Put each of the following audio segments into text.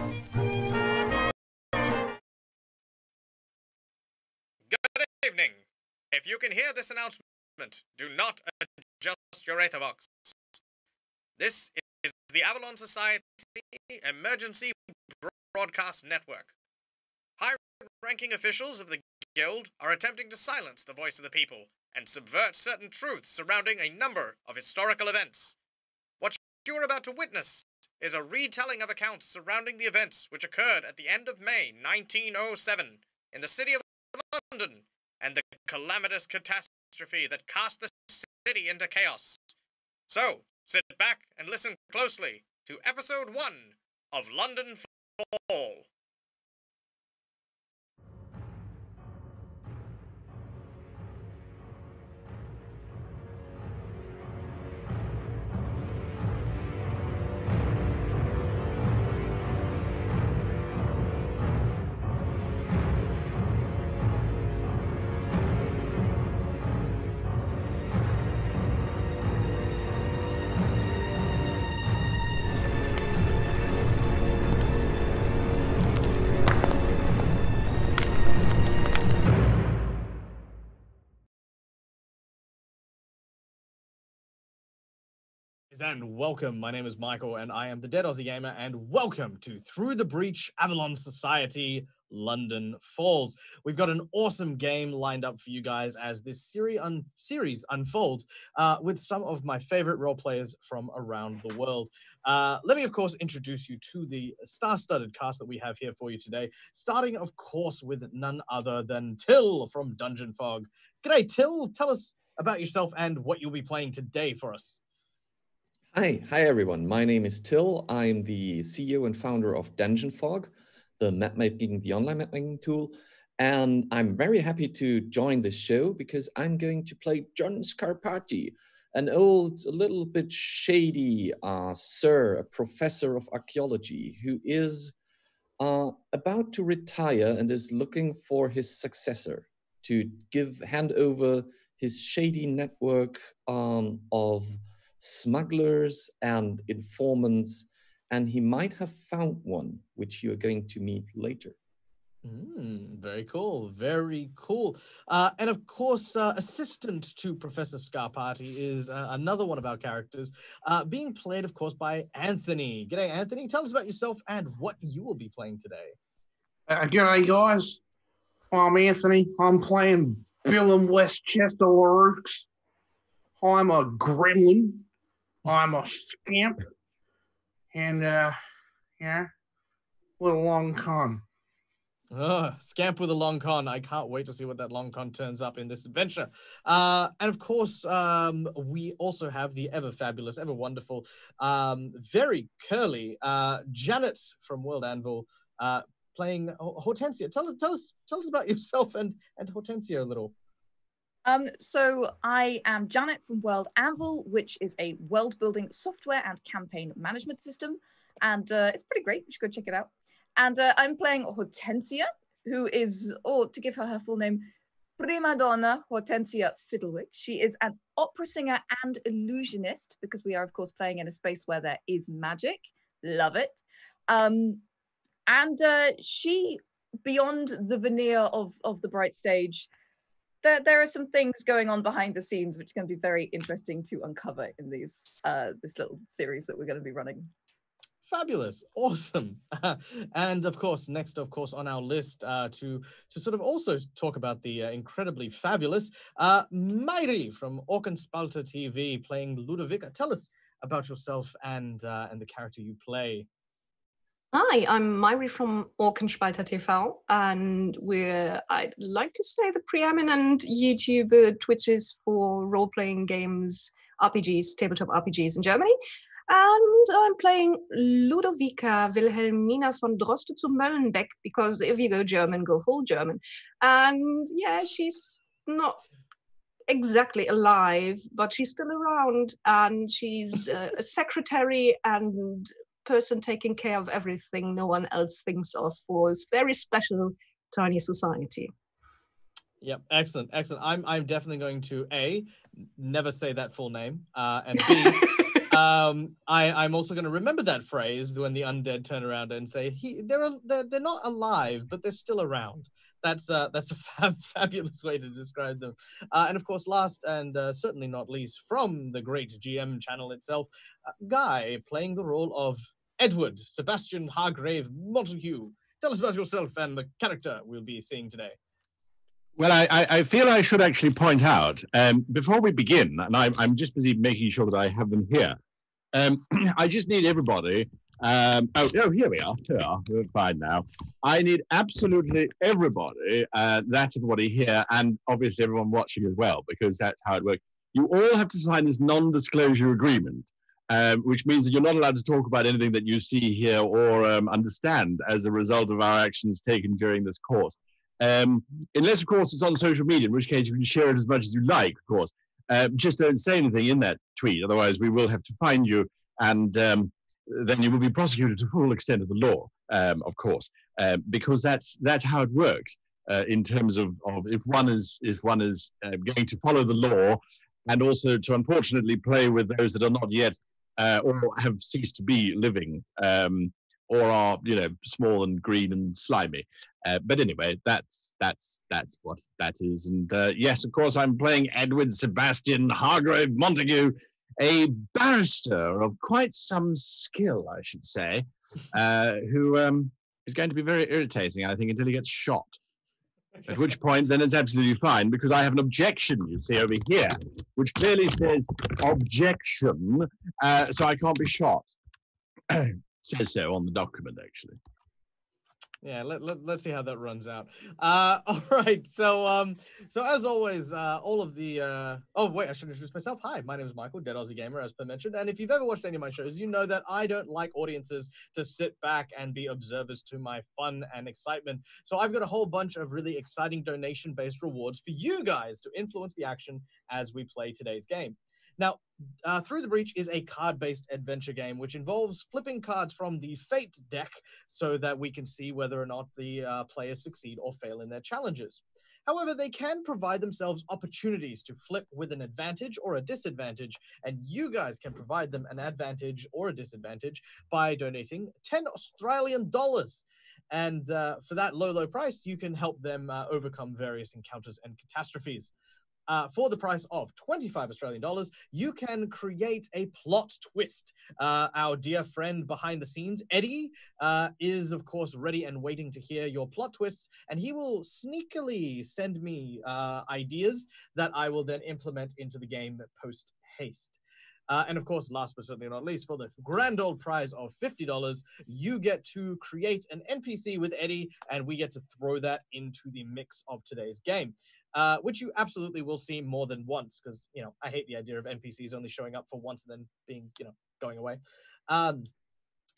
Good evening. If you can hear this announcement, do not adjust your Aethervox. This is the Avalon Society Emergency Broadcast Network. High-ranking officials of the Guild are attempting to silence the voice of the people and subvert certain truths surrounding a number of historical events. What you are about to witness is a retelling of accounts surrounding the events which occurred at the end of May 1907 in the city of London, and the calamitous catastrophe that cast the city into chaos. So, sit back and listen closely to episode 1 of London Fall. And welcome, my name is Michael and I am the Dead Aussie Gamer, and welcome to Through the Breach Avalon Society London Falls. We've got an awesome game lined up for you guys as this series unfolds with some of my favorite role players from around the world. Let me, of course, introduce you to the star-studded cast that we have here for you today, starting, of course, with none other than Till from Dungeon Fog. G'day, Till. Tell us about yourself and what you'll be playing today for us. Hi everyone. My name is Till. I'm the CEO and founder of Dungeon Fog, the online map-making tool. And I'm very happy to join this show because I'm going to play John Scarpati, an old, a little bit shady sir, a professor of archaeology who is about to retire and is looking for his successor to hand over his shady network of smugglers and informants, and he might have found one, which you're going to meet later. Very cool, very cool. And of course, assistant to Professor Scarpati is another one of our characters, being played, of course, by Anthony. G'day, Anthony. Tell us about yourself and what you will be playing today. G'day, guys. I'm Anthony. I'm playing Billum Westchester Lurks. I'm a gremlin. I'm a scamp, and yeah, with a long con. Scamp with a long con. I can't wait to see what that long con turns up in this adventure. And of course, we also have the ever fabulous, ever wonderful, very curly Janet from World Anvil, playing Hortensia. Tell us about yourself and Hortensia a little. So I am Janet from World Anvil, which is a world-building software and campaign management system, and it's pretty great. You should go check it out. And I'm playing Hortensia, who is, or to give her full name, Primadonna Hortensia Fiddlewick. She is an opera singer and illusionist, because we are, of course, playing in a space where there is magic. Love it. And she, beyond the veneer of the bright stage, there are some things going on behind the scenes which are going to be very interesting to uncover in these this little series that we're going to be running. Fabulous, awesome. And of course, next, of course, on our list to sort of also talk about the incredibly fabulous Mhaire from Orkenspalter TV playing Ludovica. Tell us about yourself and the character you play. Hi, I'm Mhaire from Orkenspalter TV, and I'd like to say, the preeminent YouTuber Twitches for role-playing games, RPGs, tabletop RPGs in Germany. And I'm playing Ludovica Wilhelmina von Droste zu Möllenbeck, because if you go German, go full German. And yeah, she's not exactly alive, but she's still around, and she's a secretary and person taking care of everything no one else thinks of for this very special tiny society. Yep, excellent, excellent. I'm definitely going to A, never say that full name, and B, I'm also going to remember that phrase when the undead turn around and say, they're not alive, but they're still around. That's a fabulous way to describe them. And of course, last and certainly not least, from the great GM channel itself, Guy playing the role of Edward Sebastian Hargrave Montague. Tell us about yourself and the character we'll be seeing today. Well, I feel I should actually point out, before we begin, and I'm just busy making sure that I have them here, I just need everybody, here we are, we're fine now. I need absolutely everybody, that's everybody here, and obviously everyone watching as well, because that's how it works. You all have to sign this non-disclosure agreement, which means that you're not allowed to talk about anything that you see here or understand as a result of our actions taken during this course. Unless, of course, it's on social media, in which case you can share it as much as you like, of course. Just don't say anything in that tweet, otherwise we will have to find you, and then you will be prosecuted to full extent of the law, of course, because that's how it works in terms of if one is going to follow the law, and also to unfortunately play with those that are not yet or have ceased to be living, or are, you know, small and green and slimy. But anyway, that's what that is. And yes, of course, I'm playing Edward Sebastian Hargrave Montague, a barrister of quite some skill, I should say, who is going to be very irritating, I think, until he gets shot. At which point, then it's absolutely fine, because I have an objection, you see, over here, which clearly says objection, so I can't be shot. Says so on the document, actually. Yeah, let's see how that runs out. All right, so as always, all of the oh wait, I should introduce myself. Hi, my name is Michael, Dead Aussie Gamer, as per mentioned. And if you've ever watched any of my shows, you know that I don't like audiences to sit back and be observers to my fun and excitement. So I've got a whole bunch of really exciting donation-based rewards for you guys to influence the action as we play today's game. Now, Through the Breach is a card-based adventure game which involves flipping cards from the Fate deck so that we can see whether or not the players succeed or fail in their challenges. However, they can provide themselves opportunities to flip with an advantage or a disadvantage, and you guys can provide them an advantage or a disadvantage by donating 10 Australian dollars. And for that low price, you can help them overcome various encounters and catastrophes. For the price of 25 Australian dollars, you can create a plot twist. Our dear friend behind the scenes, Eddie, is of course ready and waiting to hear your plot twists, and he will sneakily send me ideas that I will then implement into the game post haste. And of course, last but certainly not least, for the grand old prize of $50, you get to create an NPC with Eddie, and we get to throw that into the mix of today's game, which you absolutely will see more than once, because, you know, I hate the idea of NPCs only showing up for once and then being, you know, going away.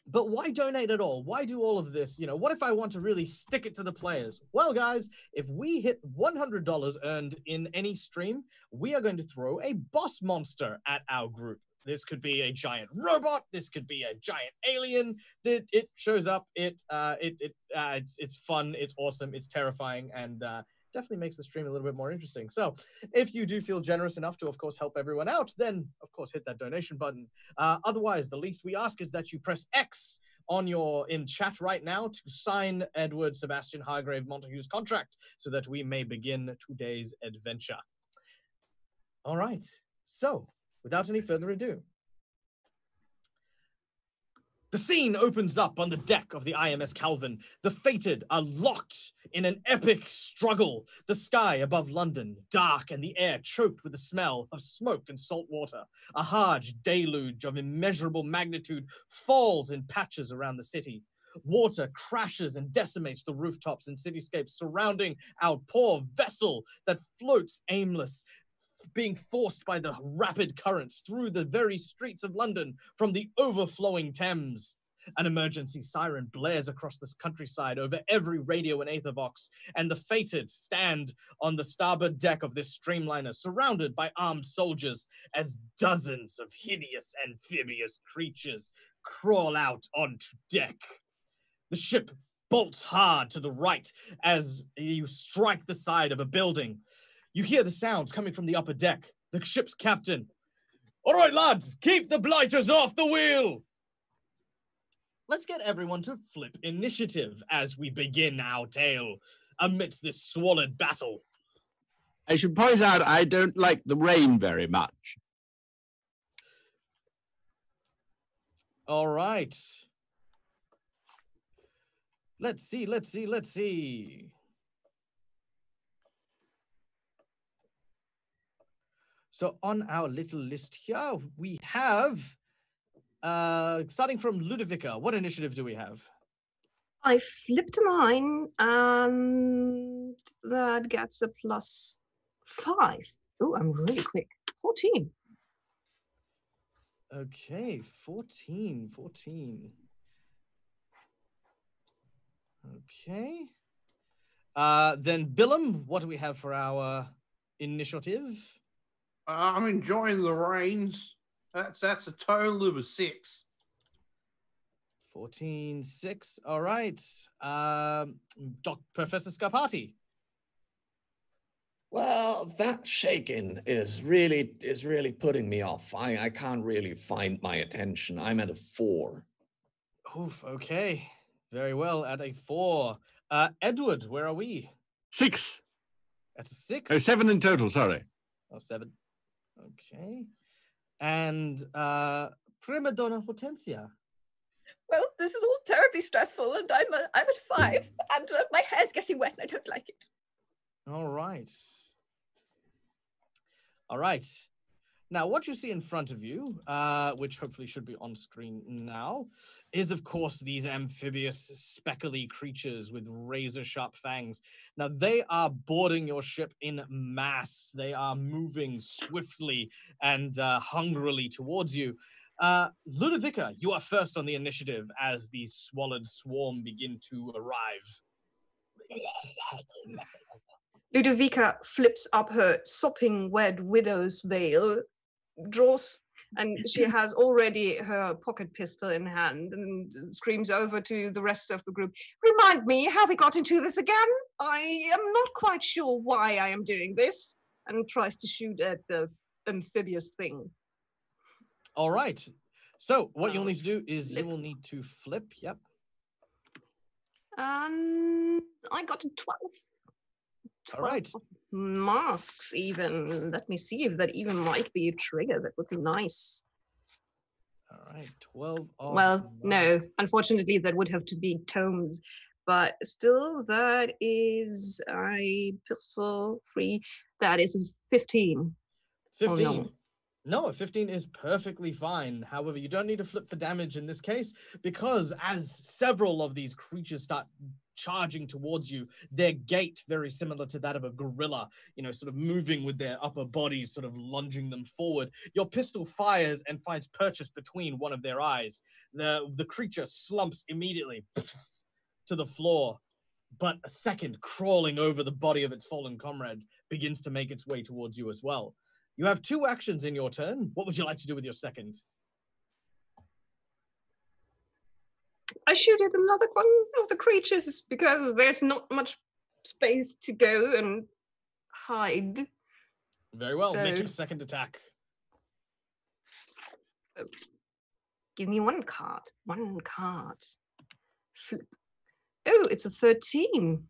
But why donate at all? Why do all of this? You know, what if I want to really stick it to the players? Well, guys, if we hit $100 earned in any stream, we are going to throw a boss monster at our group. This could be a giant robot. This could be a giant alien. It shows up. It's fun. It's awesome. It's terrifying, and definitely makes the stream a little bit more interesting. So if you do feel generous enough to, of course, help everyone out, then, of course, hit that donation button. Otherwise, the least we ask is that you press X in chat right now to sign Edward Sebastian Hargrave Montague's contract so that we may begin today's adventure. All right. So without any further ado, the scene opens up on the deck of the IMS Calvin. The fated are locked in an epic struggle. The sky above London, dark, and the air choked with the smell of smoke and salt water. A hard deluge of immeasurable magnitude falls in patches around the city. Water crashes and decimates the rooftops and cityscapes surrounding our poor vessel that floats aimless, being forced by the rapid currents through the very streets of London from the overflowing Thames. An emergency siren blares across this countryside over every radio and aethervox, and the fated stand on the starboard deck of this streamliner, surrounded by armed soldiers, as dozens of hideous amphibious creatures crawl out onto deck. The ship bolts hard to the right as you strike the side of a building. You hear the sounds coming from the upper deck. The ship's captain, All right, lads, keep the blighters off the wheel. Let's get everyone to flip initiative as we begin our tale amidst this swallowed battle. I should point out I don't like the rain very much. All right. Let's see. So on our little list here, we have, starting from Ludovica, what initiative do we have? I flipped mine, and that gets a +5. Oh, I'm really quick. 14. Okay, 14. Okay. Then Billum, what do we have for our initiative? I'm enjoying the rains. That's a total of a 6. 14, 6. All right. Professor Scarpati. Well, that shaking is really putting me off. I can't really find my attention. I'm at a 4. Oof, okay. Very well, at a 4. Edward, where are we? 6. At a 6? Oh, 7 in total, sorry. Oh, 7. Okay. And Primadonna Hortensia. Well, this is all terribly stressful, and I'm at 5, and my hair's getting wet, and I don't like it. All right. All right. Now, what you see in front of you, which hopefully should be on screen now, is, of course, these amphibious, speckly creatures with razor-sharp fangs. Now, they are boarding your ship in mass. They are moving swiftly and hungrily towards you. Ludovica, you are first on the initiative as the swallowed swarm begin to arrive. Ludovica flips up her sopping wet widow's veil, draws, and she has already her pocket pistol in hand and screams over to the rest of the group, "Remind me, how we got into this again? I am not quite sure why I am doing this," and tries to shoot at the amphibious thing. All right. So what you'll need to do is you will need to flip. Yep. And I got a 12. All right. Masks even. Let me see if that even might be a trigger. That would be nice. All right. 12. Well, no. Unfortunately, that would have to be tomes. But still, that is a pistol 3. That is 15. 15. Oh, no. No, a 15 is perfectly fine. However, you don't need to flip for damage in this case because as several of these creatures start charging towards you, their gait very similar to that of a gorilla, sort of moving with their upper bodies, sort of lunging them forward. Your pistol fires and finds purchase between one of their eyes. The creature slumps immediately to the floor, but a second, crawling over the body of its fallen comrade, begins to make its way towards you as well. You have 2 actions in your turn. What would you like to do with your second? I shoot at another one of the creatures because there's not much space to go and hide. Very well. Make your second attack. Oh. Give me 1 card. 1 card. Flip. Oh, it's a 13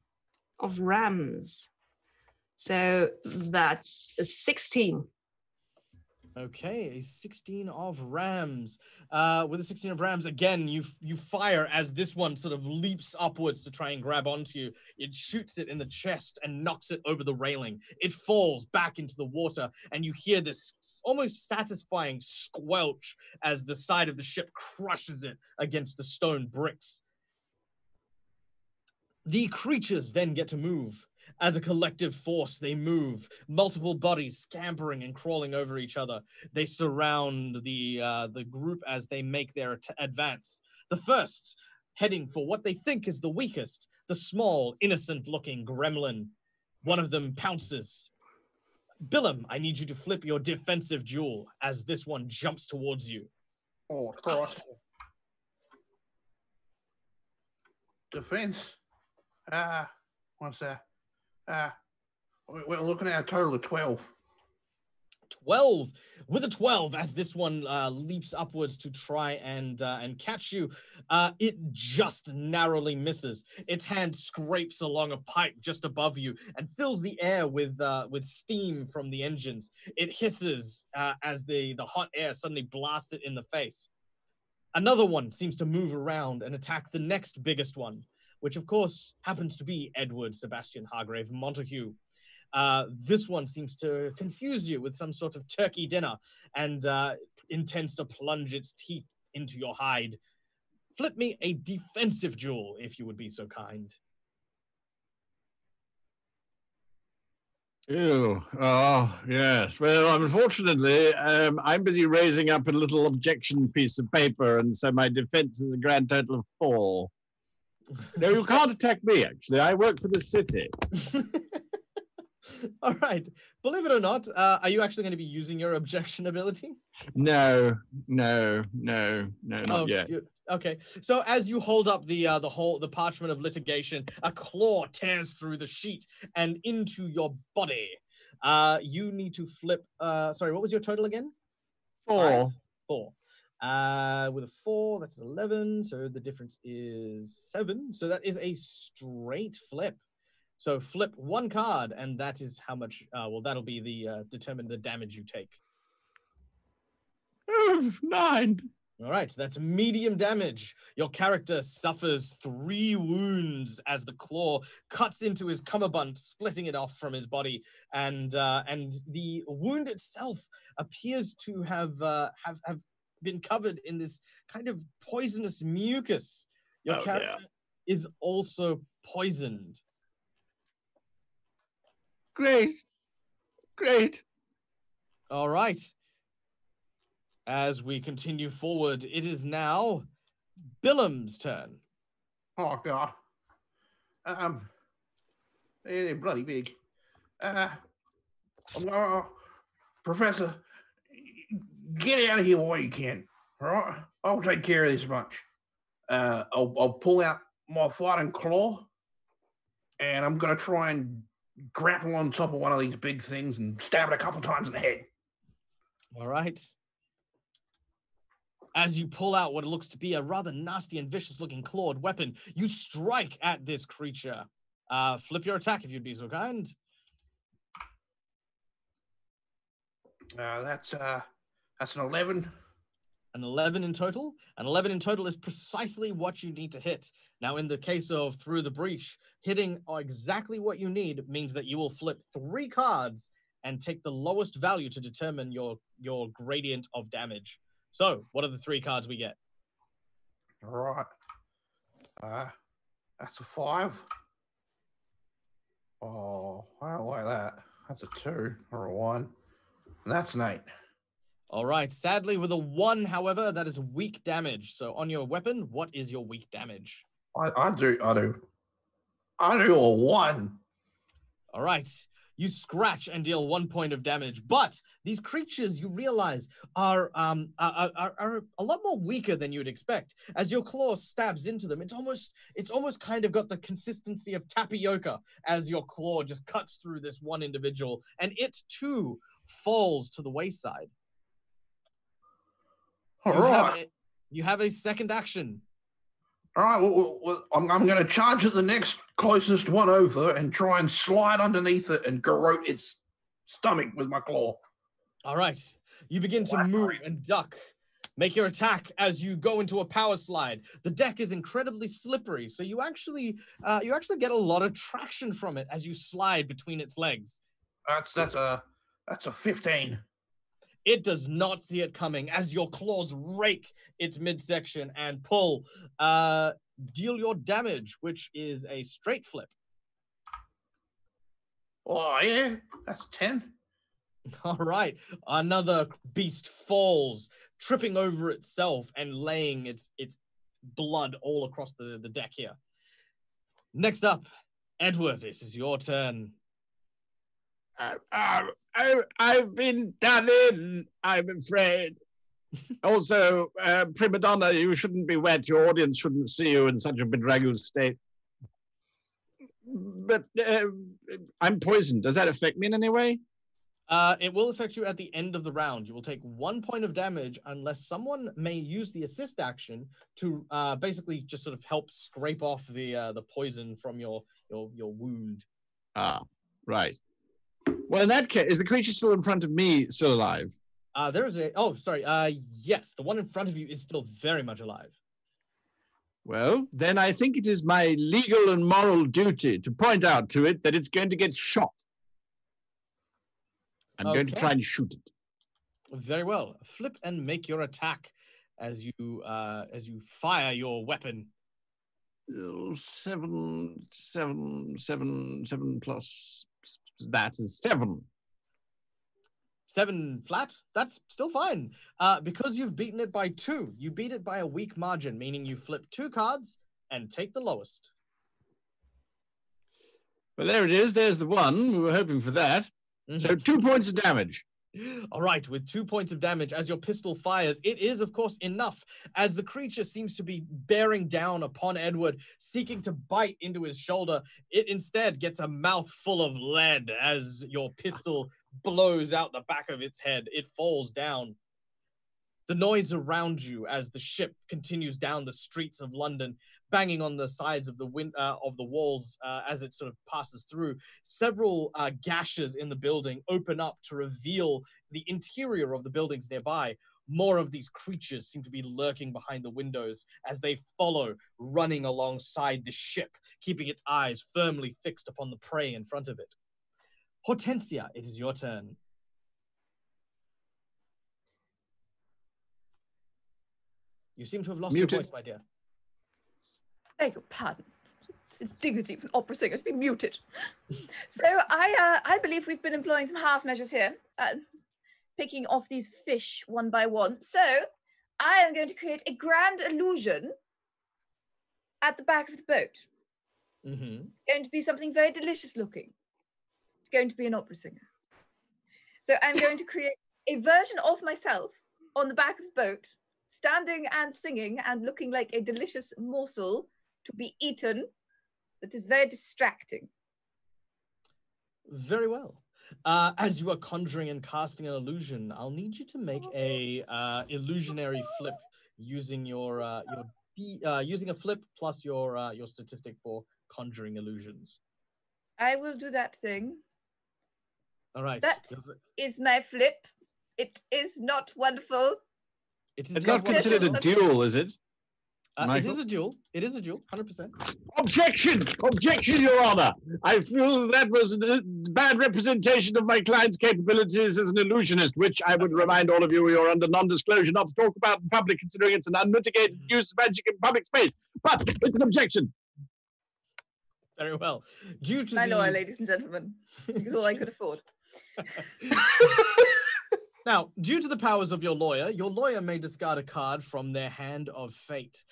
of rams. So that's a 16. Okay, a 16 of rams. With a 16 of rams, again, you fire as this one sort of leaps upwards to try and grab onto you. It shoots it in the chest and knocks it over the railing. It falls back into the water, and you hear this almost satisfying squelch as the side of the ship crushes it against the stone bricks. The creatures then get to move. As a collective force, they move, multiple bodies scampering and crawling over each other. They surround the group as they make their advance. The first, heading for what they think is the weakest, the small, innocent-looking gremlin. One of them pounces. Billum, I need you to flip your defensive jewel as this one jumps towards you. Oh, Christ. Defense. What's that? We're looking at a total of 12. 12. With a 12, as this one leaps upwards to try and catch you, it just narrowly misses. Its hand scrapes along a pipe just above you and fills the air with steam from the engines. It hisses as the hot air suddenly blasts it in the face. Another one seems to move around and attack the next biggest one, which of course happens to be Edward Sebastian Hargrave Montague. This one seems to confuse you with some sort of turkey dinner and intends to plunge its teeth into your hide. Flip me a defensive duel, if you would be so kind. Ew. Oh, yes. Well, unfortunately, I'm busy raising up a little objection piece of paper, and so my defense is a grand total of 4. No, you can't attack me, actually. I work for the city. All right. Believe it or not, are you actually going to be using your objection ability? No, not yet. Okay. So as you hold up the parchment of litigation, a claw tears through the sheet and into your body. You need to flip. Sorry, what was your total again? 4. 4. With a 4, that's 11. So the difference is 7. So that is a straight flip. So flip 1 card, and that is how much. Well, that'll be the determine the damage you take. 9. All right, so that's medium damage. Your character suffers 3 wounds as the claw cuts into his cummerbund, splitting it off from his body, and the wound itself appears to have been covered in this kind of poisonous mucus. Your character is also poisoned. Great. All right. As we continue forward, it is now Billum's turn. Oh, God. They're bloody big. Professor, get out of here while you can, all right? I'll take care of this bunch. I'll pull out my fighting claw, and I'm going to try and grapple on top of one of these big things and stab it a couple times in the head. All right. As you pull out what looks to be a rather nasty and vicious-looking clawed weapon, you strike at this creature. Flip your attack if you'd be so kind. That's an 11. An 11 in total? An 11 in total is precisely what you need to hit. Now, in the case of Through the Breach, hitting exactly what you need means that you will flip 3 cards and take the lowest value to determine your gradient of damage. So, what are the 3 cards we get? All right. That's a 5. Oh, I don't like that. That's a 2 or a 1. And that's an 8. All right. Sadly, with a 1, however, that is weak damage. So, on your weapon, what is your weak damage? I do a 1. All right. You scratch and deal 1 point of damage, but these creatures, you realize, are a lot more weaker than you'd expect. As your claw stabs into them, it's almost kind of got the consistency of tapioca as your claw just cuts through this one individual, and it too falls to the wayside. You have a second action. All right, well, I'm going to charge at the next closest one over and try and slide underneath it and garrote its stomach with my claw. All right. You begin to move and duck. Make your attack as you go into a power slide. The deck is incredibly slippery, so you actually get a lot of traction from it as you slide between its legs. That's a 15. It does not see it coming as your claws rake its midsection and pull. Deal your damage, which is a straight flip. Oh, yeah, that's 10. All right. Another beast falls, tripping over itself and laying its blood all across the deck here. Next up, Edward, it is your turn. I've been done in, I'm afraid. Also, Primadonna, you shouldn't be wet. Your audience shouldn't see you in such a bedraggled state. But I'm poisoned. Does that affect me in any way? It will affect you at the end of the round. You will take 1 point of damage unless someone may use the assist action to basically just sort of help scrape off the poison from your wound. Ah, right. Well, in that case, is the creature still in front of me still alive? There's a... Oh, sorry. Yes, the one in front of you is still very much alive. Well, then I think it is my legal and moral duty to point out to it that it's going to get shot. I'm going to try and shoot it. Very well. Flip and make your attack as you fire your weapon. 7 plus that is 7. 7 flat? That's still fine. Because you've beaten it by 2, you beat it by a weak margin, meaning you flip 2 cards and take the lowest. Well, there it is. There's the 1. We were hoping for that. So 2 points of damage. All right, with 2 points of damage as your pistol fires, it is, of course, enough as the creature seems to be bearing down upon Edward, seeking to bite into his shoulder. It instead gets a mouthful of lead as your pistol blows out the back of its head. It falls down. The noise around you as the ship continues down the streets of London, banging on the sides of the walls as it sort of passes through. Several gashes in the building open up to reveal the interior of the buildings nearby. More of these creatures seem to be lurking behind the windows as they follow, running alongside the ship, keeping its eyes firmly fixed upon the prey in front of it. Hortensia, it is your turn. You seem to have lost your voice, my dear. Beg your pardon. It's a dignity for an opera singer to be muted. So I believe we've been employing some half measures here, picking off these fish one by one. So I am going to create a grand illusion at the back of the boat. Mm-hmm. It's going to be something very delicious looking. It's going to be an opera singer. So I'm going to create a version of myself on the back of the boat, standing and singing and looking like a delicious morsel to be eaten that is very distracting. Very well. As you are conjuring and casting an illusion, I'll need you to make a illusionary flip using your using a flip plus your statistic for conjuring illusions. I will do that thing. All right. That is my flip. It is not wonderful. It's not considered a duel, is it? It is a duel. It is a duel, 100%. Objection! Objection, Your Honor! I feel that was a bad representation of my client's capabilities as an illusionist, which I would remind all of you you're under non-disclosure not to talk about in public, considering it's an unmitigated use of magic in public space. But it's an objection. Very well. Due to my lawyer, ladies and gentlemen, because all I could afford. Now, due to the powers of your lawyer may discard a card from their Hand of Fate.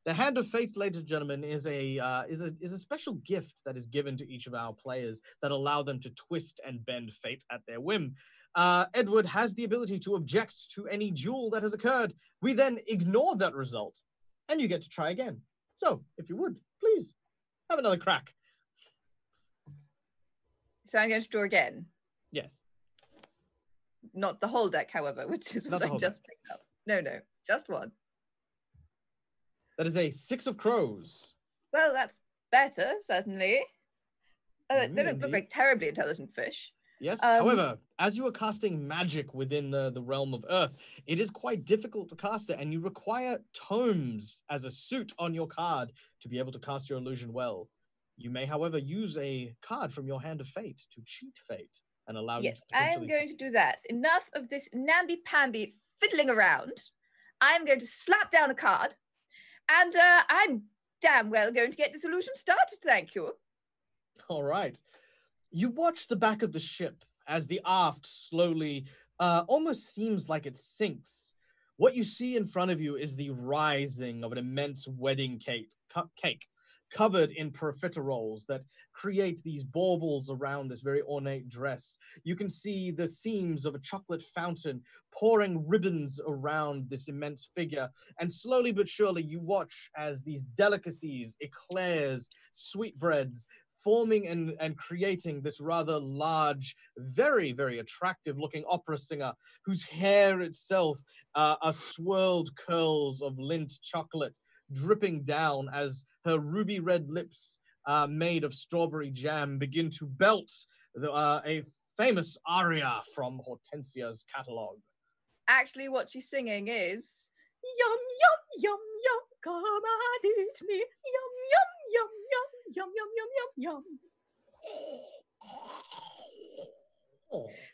The Hand of Fate, ladies and gentlemen, is a special gift that is given to each of our players that allow them to twist and bend fate at their whim. Edward has the ability to object to any duel that has occurred. We then ignore that result, and you get to try again. So, if you would, please, have another crack. So I'm going to draw again? Yes. Not the whole deck, however, which is what I just picked up. No, just one. That is a 6 of crows. Well, that's better, certainly. They don't look like terribly intelligent fish. Yes, however, as you are casting magic within the realm of Earth, it is quite difficult to cast it, and you require tomes as a suit on your card to be able to cast your illusion well. You may, however, use a card from your Hand of Fate to cheat fate and allow you to I am going to do that. Enough of this namby-pamby fiddling around. I'm going to slap down a card, and I'm damn well going to get this illusion started, thank you. All right. You watch the back of the ship as the aft slowly, almost seems like it sinks. What you see in front of you is the rising of an immense wedding cake covered in profiteroles that create these baubles around this very ornate dress. You can see the seams of a chocolate fountain pouring ribbons around this immense figure. And slowly but surely you watch as these delicacies, eclairs, sweetbreads forming and creating this rather large, very, very attractive looking opera singer whose hair itself are swirled curls of lint chocolate dripping down as her ruby red lips made of strawberry jam begin to belt a famous aria from Hortensia's catalog. Actually, what she's singing is yum yum yum yum, come and eat me, yum yum yum yum yum yum yum yum.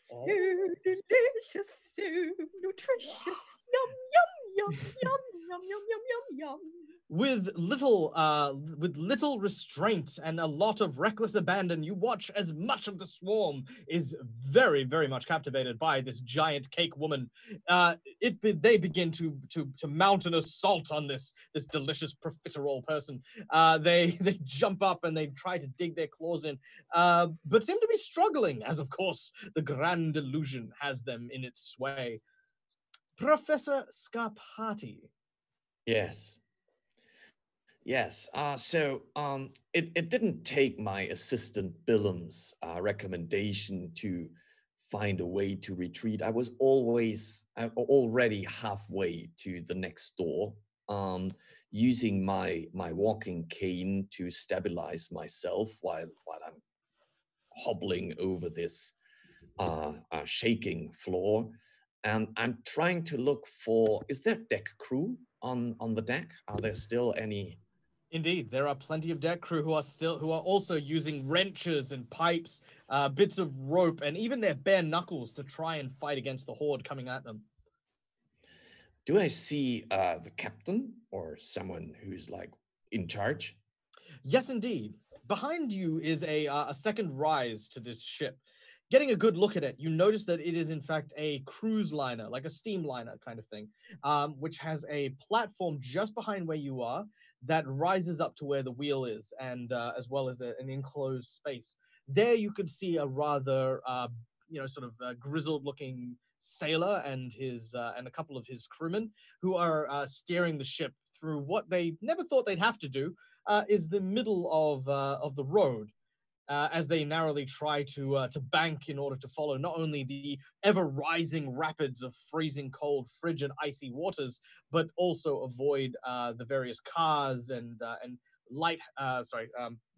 So delicious, so nutritious, yum yum yum yum yum yum yum yum yum. With little restraint and a lot of reckless abandon, you watch as much of the swarm is very, very much captivated by this giant cake woman. They begin to mount an assault on this delicious profiterole person. They jump up and they try to dig their claws in, but seem to be struggling, as of course the grand illusion has them in its sway. Professor Scarpati. Yes. Yes, it didn't take my assistant Billum's recommendation to find a way to retreat. I was already halfway to the next door, using my walking cane to stabilize myself while I'm hobbling over this shaking floor. And I'm trying to look for, is there deck crew on the deck? Are there still any? Indeed, there are plenty of deck crew who are also using wrenches and pipes, bits of rope, and even their bare knuckles to try and fight against the horde coming at them. Do I see the captain or someone who's like in charge? Yes, indeed. Behind you is a second rise to this ship. Getting a good look at it, you notice that it is in fact a cruise liner, like a steam liner kind of thing, which has a platform just behind where you are that rises up to where the wheel is, and as well as an enclosed space. There you could see a rather, grizzled-looking sailor and a couple of his crewmen who are steering the ship through what they never thought they'd have to do, is the middle of the road. As they narrowly try to bank in order to follow not only the ever-rising rapids of freezing cold, frigid, icy waters, but also avoid the various cars and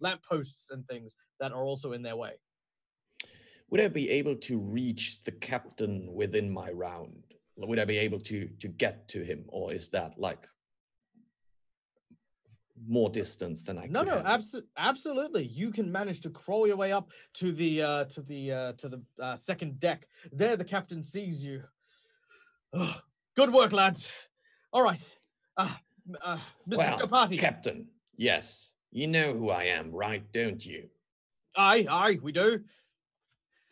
lampposts and things that are also in their way. Would I be able to reach the captain within my round? Would I be able to get to him, or is that like more distance than I could? Absolutely. You can manage to crawl your way up to the second deck. There, the captain sees you. Oh, good work, lads. All right, Mr. Scarpati. Captain. Yes, you know who I am, right? Don't you? Aye, we do.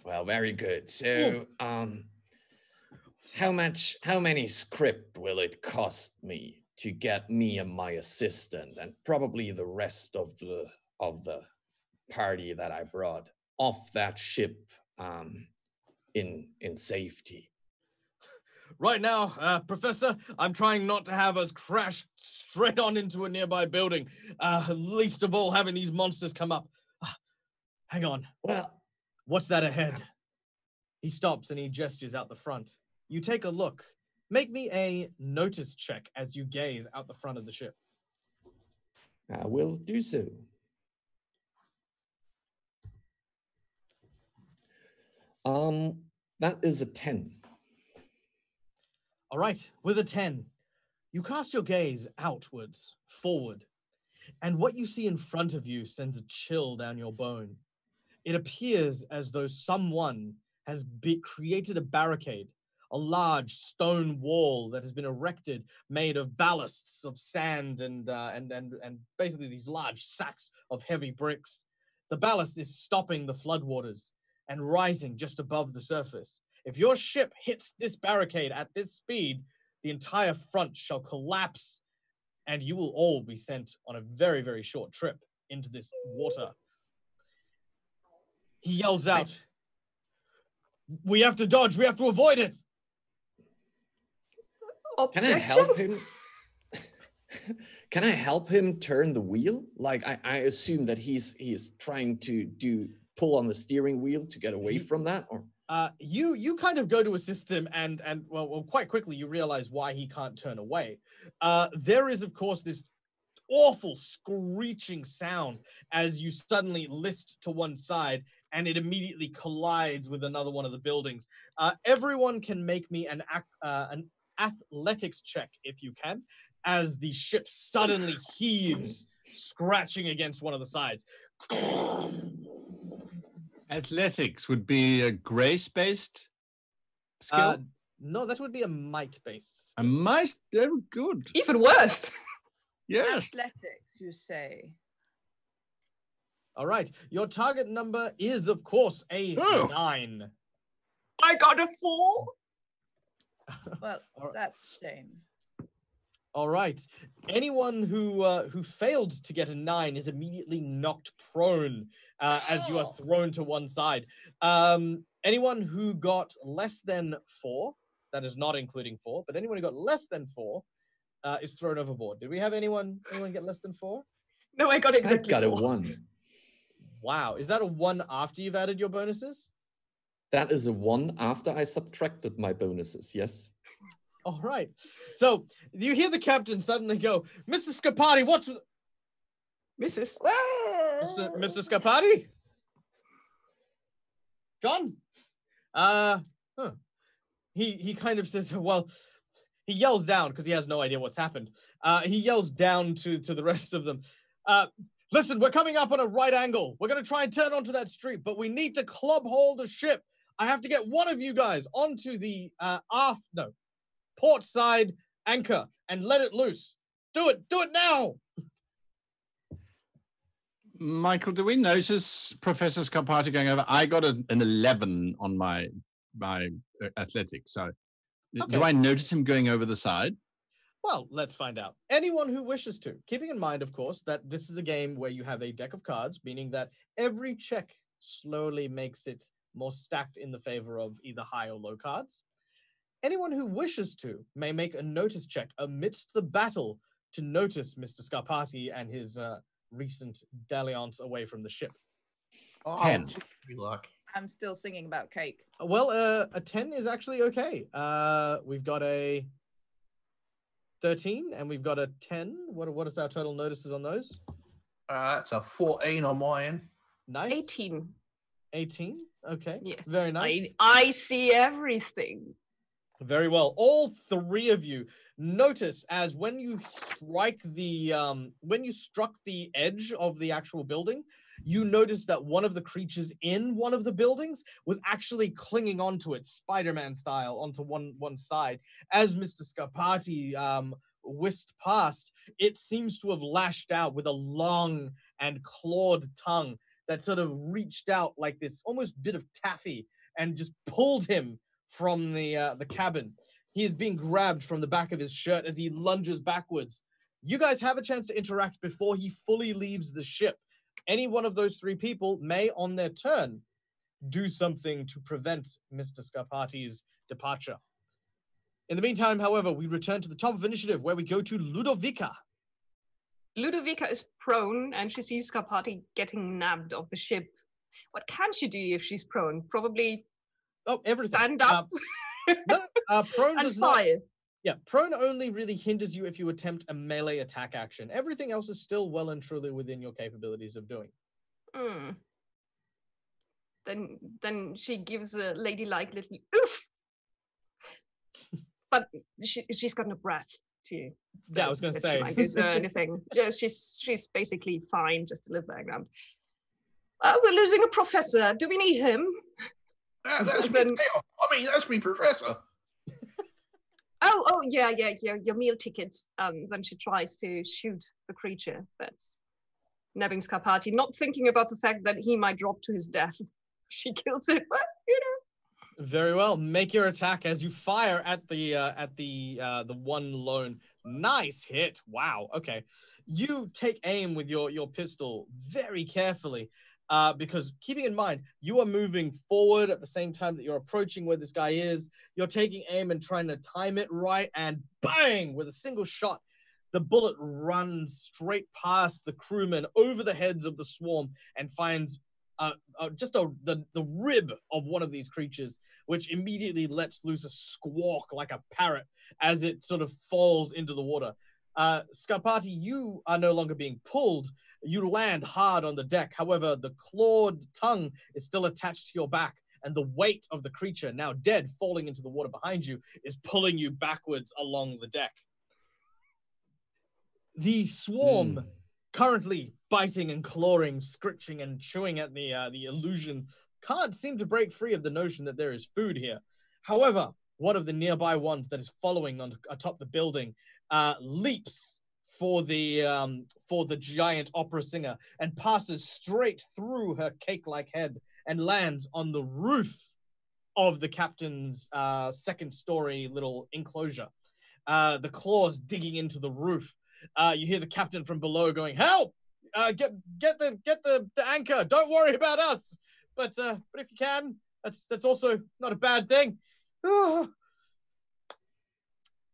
Well, very good. So, how many script will it cost me to get me and my assistant and probably the rest of the party that I brought off that ship in safety? Right now, Professor, I'm trying not to have us crash straight on into a nearby building, least of all having these monsters come up. Hang on. Well, what's that ahead? He stops and he gestures out the front. You take a look. Make me a notice check as you gaze out the front of the ship. I will do so. That is a 10. All right, with a 10, you cast your gaze outwards, forward, and what you see in front of you sends a chill down your bone. It appears as though someone has created a barricade, a large stone wall that has been erected, made of ballasts of sand and basically these large sacks of heavy bricks. The ballast is stopping the floodwaters and rising just above the surface. If your ship hits this barricade at this speed, the entire front shall collapse, and you will all be sent on a very, very short trip into this water. He yells out, "We have to dodge, we have to avoid it!" Can I help him? Can I help him turn the wheel? Like I assume that he's trying to pull on the steering wheel to get away from that, or you kind of go to assist him, and well, quite quickly you realize why he can't turn away. There is, of course, this awful screeching sound as you suddenly list to one side, and it immediately collides with another one of the buildings. Everyone can make me an athletics check if you can, as the ship suddenly heaves, scratching against one of the sides. Athletics would be a grace-based skill? No, that would be a might-based skill. A might? Oh, good. Even worse. Yes. Athletics, you say? All right. Your target number is, of course, a 9. I got a 4. Well, that's a shame. All right. Anyone who failed to get a 9 is immediately knocked prone as you are thrown to one side. Anyone who got less than 4, that is not including 4, but anyone who got less than 4 is thrown overboard. Did we have anyone get less than 4? No, I got exactly I got 4. a 1. Wow. Is that a 1 after you've added your bonuses? That is a 1 after I subtracted my bonuses, yes. All right. So you hear the captain suddenly go, Mr. Scarpati, what's with... Mrs. Mr. Scarpati? John? He kind of says, well, he yells down because he has no idea what's happened. He yells down to the rest of them. Listen, we're coming up on a right angle. We're going to try and turn onto that street, but we need to club hold the ship. I have to get one of you guys onto the port side anchor and let it loose. Do it now. Michael, do we notice Professor Scarpati going over? I got an 11 on my athletics. So do I notice him going over the side? Well, let's find out. Anyone who wishes to, keeping in mind, of course, that this is a game where you have a deck of cards, meaning that every check slowly makes it more stacked in the favor of either high or low cards. Anyone who wishes to may make a notice check amidst the battle to notice Mr. Scarpati and his recent dalliance away from the ship. 10. Be lucky. I'm still singing about cake. Well, a 10 is actually okay. We've got a 13 and we've got a 10. What is our total notices on those? That's a 14 on my end. Nice. 18. 18. Okay. Yes. Very nice. I see everything. Very well. All three of you notice as when you strike the when you struck the edge of the actual building, you notice that one of the creatures in one of the buildings was actually clinging onto it, Spider-Man style, onto one side. As Mr. Scarpati whisked past, it seems to have lashed out with a long and clawed tongue that sort of reached out like this almost bit of taffy and just pulled him from the cabin. He is being grabbed from the back of his shirt as he lunges backwards. You guys have a chance to interact before he fully leaves the ship. Any one of those three people may, on their turn, do something to prevent Mr. Scarpati's departure. In the meantime, however, we return to the top of initiative where we go to Ludovica. Ludovica is prone and she sees Scarpati getting nabbed off the ship. What can she do if she's prone? Probably everything. Stand up prone and does fire. Not, yeah, prone only really hinders you if you attempt a melee attack action. Everything else is still well and truly within your capabilities of doing. Then she gives a ladylike little oof. But she's got no breath to. Yeah, I was going to say. She might do anything. She's basically fine just to live background. We're losing a professor. Do we need him? That's me. I mean, that's me, Professor. Oh, yeah. Your meal tickets. Then she tries to shoot the creature that's nabbing Scarpati, not thinking about the fact that he might drop to his death. She kills it, but Very well. Make your attack as you fire at the one lone. Nice hit. Wow. Okay. You take aim with your pistol very carefully. Because keeping in mind, you are moving forward at the same time that you're approaching where this guy is. You're taking aim and trying to time it right, and bang, with a single shot, The bullet runs straight past the crewmen over the heads of the swarm and finds the rib of one of these creatures, which immediately lets loose a squawk like a parrot as it sort of falls into the water. Scarpati, you are no longer being pulled. You land hard on the deck. However, the clawed tongue is still attached to your back, and the weight of the creature, now dead, falling into the water behind you, is pulling you backwards along the deck. The swarm, currently biting and clawing, scritching and chewing at the illusion, can't seem to break free of the notion that there is food here. However, one of the nearby ones that is following on atop the building leaps for the giant opera singer and passes straight through her cake-like head and lands on the roof of the captain's second-story little enclosure. The claws digging into the roof. You hear the captain from below going, "Help! Get the anchor. Don't worry about us. But if you can, that's also not a bad thing."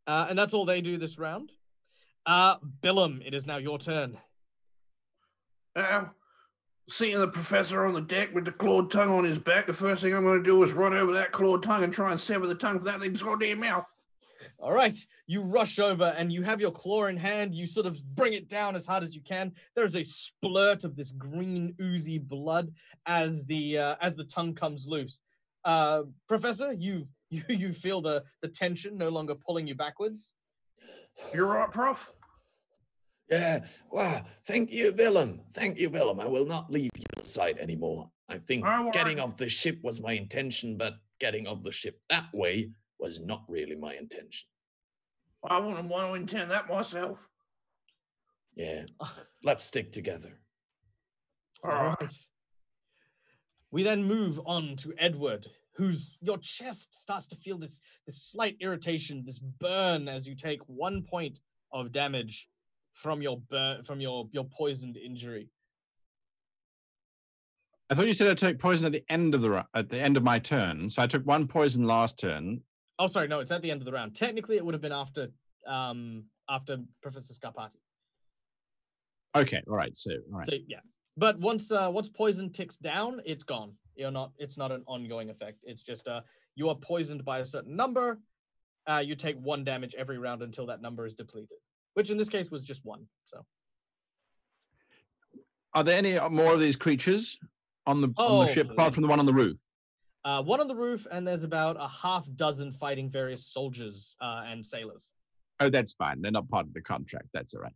And that's all they do this round. Billum, it is now your turn. Seeing the professor on the deck with the clawed tongue on his back, the first thing I'm going to do is run over that clawed tongue and try and sever the tongue from that thing's goddamn mouth. All right, you rush over and you have your claw in hand. You sort of bring it down as hard as you can. There's a splurt of this green oozy blood as the tongue comes loose. Professor, you feel the tension no longer pulling you backwards. You're right, Prof? Yeah, wow, thank you, Billum. Thank you, Billum. I will not leave your side anymore. I think getting off the ship was my intention, but getting off the ship that way was not really my intention. I wouldn't want to intend that myself. Yeah, let's stick together. All right. We then move on to Edward, your chest starts to feel this slight irritation, this burn as you take 1 point of damage from your poisoned injury. I thought you said I'd take poison at the end of my turn. So I took 1 poison last turn. Oh, sorry, no, it's at the end of the round. Technically, it would have been after Professor Scarpati. Okay, all right. So yeah, but once poison ticks down, it's gone. It's not an ongoing effect. It's just you are poisoned by a certain number. You take 1 damage every round until that number is depleted, which in this case was just 1. So, are there any more of these creatures on the ship apart from the one on the roof? One on the roof, and there's about a half dozen fighting various soldiers and sailors. Oh, that's fine. They're not part of the contract. That's all right.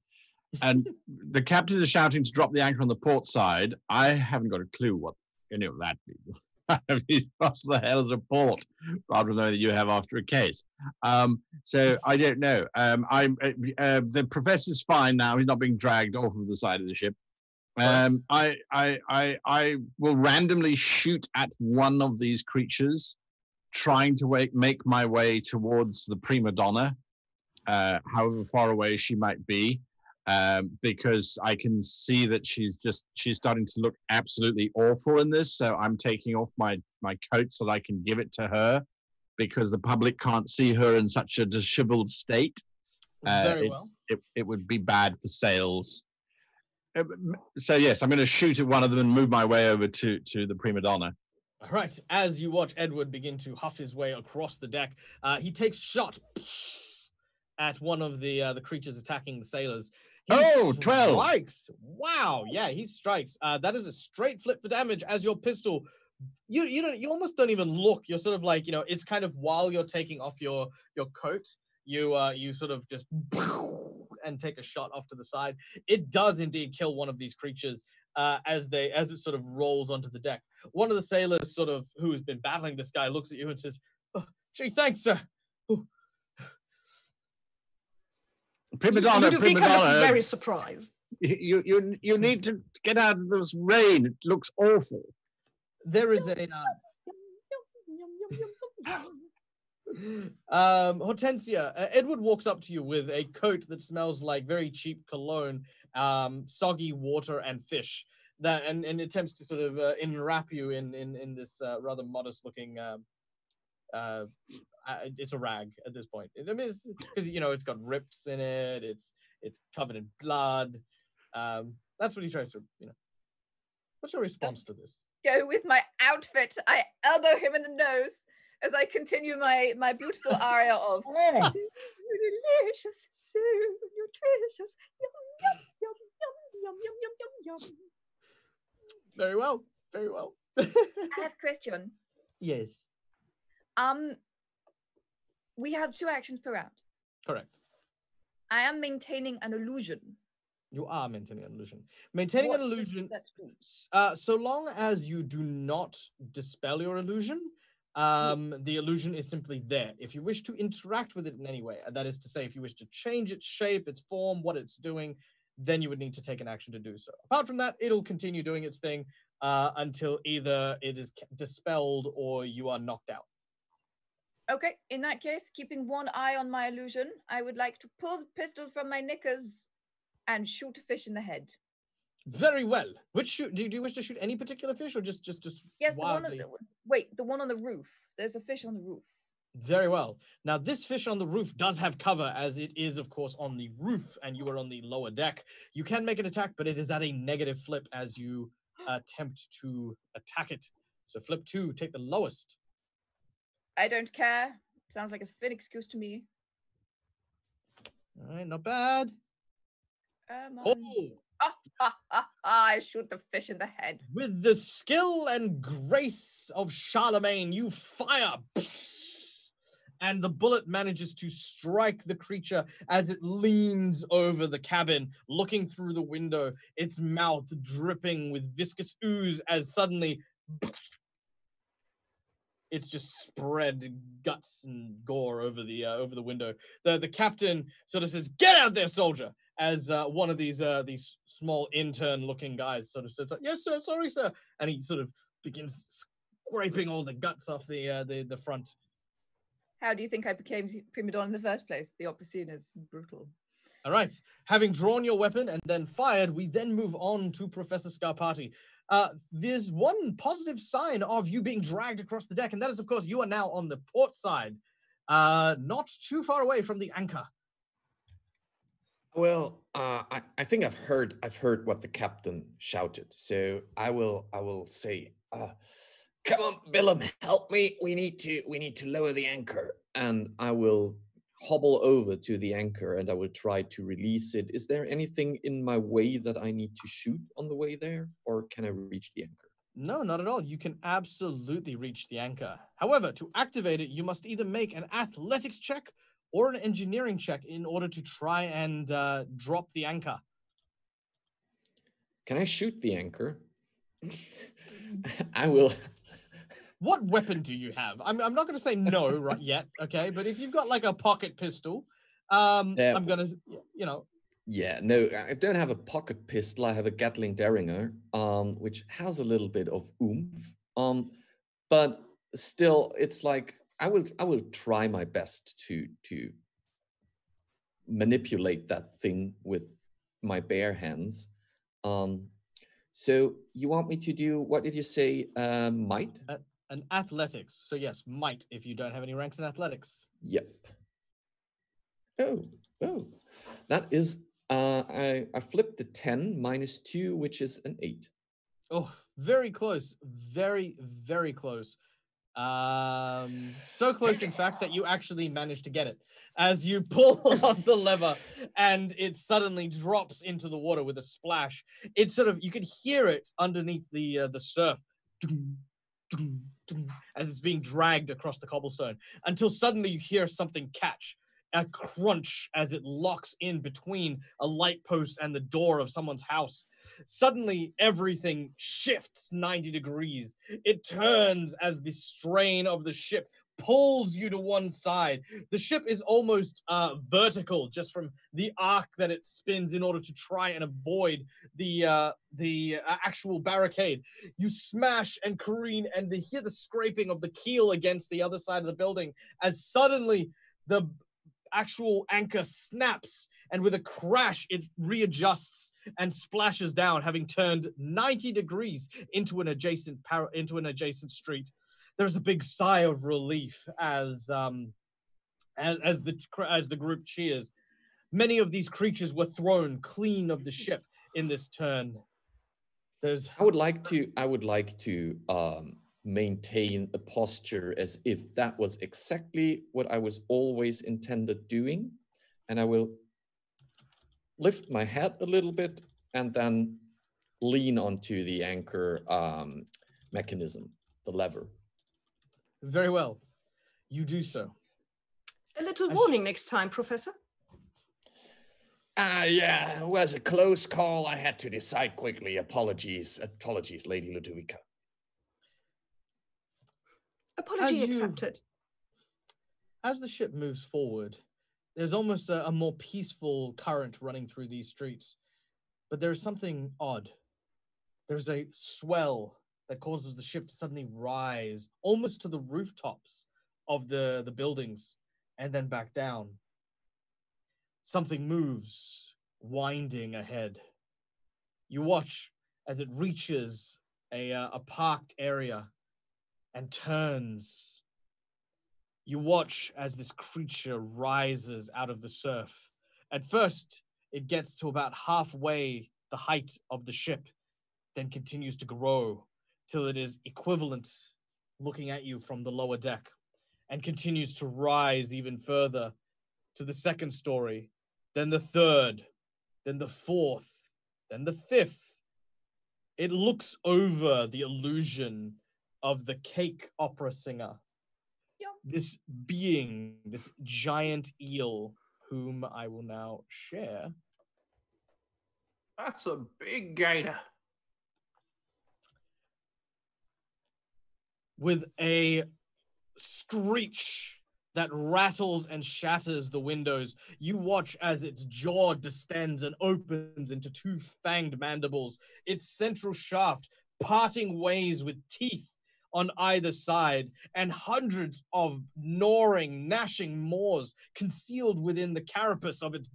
And the captain is shouting to drop the anchor on the port side. I haven't got a clue what any of that means. I mean, what the hell is a port? Rather than know that you have after a case. So I don't know. The professor's fine now. He's not being dragged off of the side of the ship. I will randomly shoot at one of these creatures, trying to make my way towards the Primadonna, however far away she might be, because I can see that she's starting to look absolutely awful in this. So I'm taking off my coat so that I can give it to her, because the public can't see her in such a disheveled state. Very well. It would be bad for sales. So yes, I'm going to shoot at one of them and move my way over to the Primadonna. All right. As you watch Edward begin to huff his way across the deck, he takes shot at one of the creatures attacking the sailors. He 12! Strikes. Wow. Yeah, he strikes. That is a straight flip for damage as your pistol. You almost don't even look. You're sort of like, it's kind of while you're taking off your coat, you sort of just and take a shot off to the side. It does indeed kill one of these creatures as it sort of rolls onto the deck. One of the sailors, sort of who has been battling this guy, looks at you and says, "Oh, gee, thanks, sir." Primadonna, Ludovica looks very surprised. You need to get out of this rain. It looks awful. There is a Hortensia, Edward walks up to you with a coat that smells like very cheap cologne, soggy water and fish, and attempts to sort of enwrap you in this rather modest looking it's a rag at this point. I mean, because it's got rips in it. It's covered in blood. That's what he tries to. What's your response to this? Go with my outfit. I elbow him in the nose as I continue my beautiful aria of so delicious, so nutritious, yum yum yum yum yum yum yum yum. Very well, very well. I have a question. Yes. We have 2 actions per round. Correct. I am maintaining an illusion. You are maintaining an illusion. Maintaining an illusion, so long as you do not dispel your illusion, the illusion is simply there. If you wish to interact with it in any way, that is to say, if you wish to change its shape, its form, what it's doing, then you would need to take an action to do so. Apart from that, it'll continue doing its thing until either it is dispelled or you are knocked out. Okay, in that case, keeping one eye on my illusion, I would like to pull the pistol from my knickers and shoot a fish in the head. Very well. Do you wish to shoot any particular fish or just yes, wildly? The one on the roof. There's a fish on the roof. Very well. Now, this fish on the roof does have cover, as it is, of course, on the roof, and you are on the lower deck. You can make an attack, but it is at a negative flip as you attempt to attack it. So flip 2, take the lowest. I don't care. Sounds like a fit excuse to me. All right, not bad. I shoot the fish in the head. With the skill and grace of Charlemagne, you fire. And the bullet manages to strike the creature as it leans over the cabin, looking through the window, its mouth dripping with viscous ooze as suddenly it's just spread guts and gore over the window. The captain sort of says, "Get out there, soldier!" As one of these small intern-looking guys sort of says, "Yes, sir. Sorry, sir." And he sort of begins scraping all the guts off the front. How do you think I became Primadonna in the first place? The opposite is brutal. All right. Having drawn your weapon and then fired, we then move on to Professor Scarpati. There's one positive sign of you being dragged across the deck, and that is, of course, you are now on the port side, not too far away from the anchor. Well, I think I've heard what the captain shouted, so I will say, "Come on, Billum, help me. We need to lower the anchor." And I will hobble over to the anchor and I will try to release it. Is there anything in my way that I need to shoot on the way there, or can I reach the anchor? No, not at all. You can absolutely reach the anchor. However, to activate it, you must either make an athletics check or an engineering check in order to try and drop the anchor. Can I shoot the anchor? I will. What weapon do you have? I'm not going to say no right yet, okay? But if you've got like a pocket pistol, I'm going to, Yeah, no, I don't have a pocket pistol. I have a Gatling Derringer, which has a little bit of oomph. But still, it's like I will try my best to manipulate that thing with my bare hands. So you want me to do, what did you say, might? An athletics. So yes, might if you don't have any ranks in athletics. Yep. Oh, that is, I flipped a 10 minus 2, which is an 8. Oh, very close. Very, very close. So close, in fact, that you actually managed to get it. As you pull on the lever and it suddenly drops into the water with a splash. It's sort of, you can hear it underneath the surf. As it's being dragged across the cobblestone, until suddenly you hear something catch, a crunch as it locks in between a light post and the door of someone's house. Suddenly, everything shifts 90 degrees. It turns as the strain of the ship pulls you to one side. The ship is almost vertical just from the arc that it spins in order to try and avoid the actual barricade. You smash and careen and they hear the scraping of the keel against the other side of the building as suddenly the actual anchor snaps and with a crash it readjusts and splashes down, having turned 90 degrees into an adjacent street. there's a big sigh of relief as the group cheers. Many of these creatures were thrown clean of the ship in this turn. I would like to maintain a posture as if that was exactly what I was always intended doing, and I will lift my head a little bit and then lean onto the anchor mechanism, the lever. Very well. You do so. A little warning next time, Professor. Yeah, it was a close call. I had to decide quickly. Apologies, Lady Ludovica. Apology accepted. As the ship moves forward, there's almost a more peaceful current running through these streets, but there's something odd. There's a swell that causes the ship to suddenly rise almost to the rooftops of the buildings and then back down. Something moves, winding ahead. You watch as it reaches a parked area and turns. You watch as this creature rises out of the surf. At first, it gets to about halfway the height of the ship, then continues to grow till it is equivalent looking at you from the lower deck, and continues to rise even further to the second story, then the third, then the fourth, then the fifth. It looks over the illusion of the cake opera singer. Yep. This being, this giant eel, whom I will now share. That's a big gator. With a screech that rattles and shatters the windows, you watch as its jaw distends and opens into two fanged mandibles, its central shaft parting ways with teeth on either side, and hundreds of gnawing, gnashing maws concealed within the carapace of its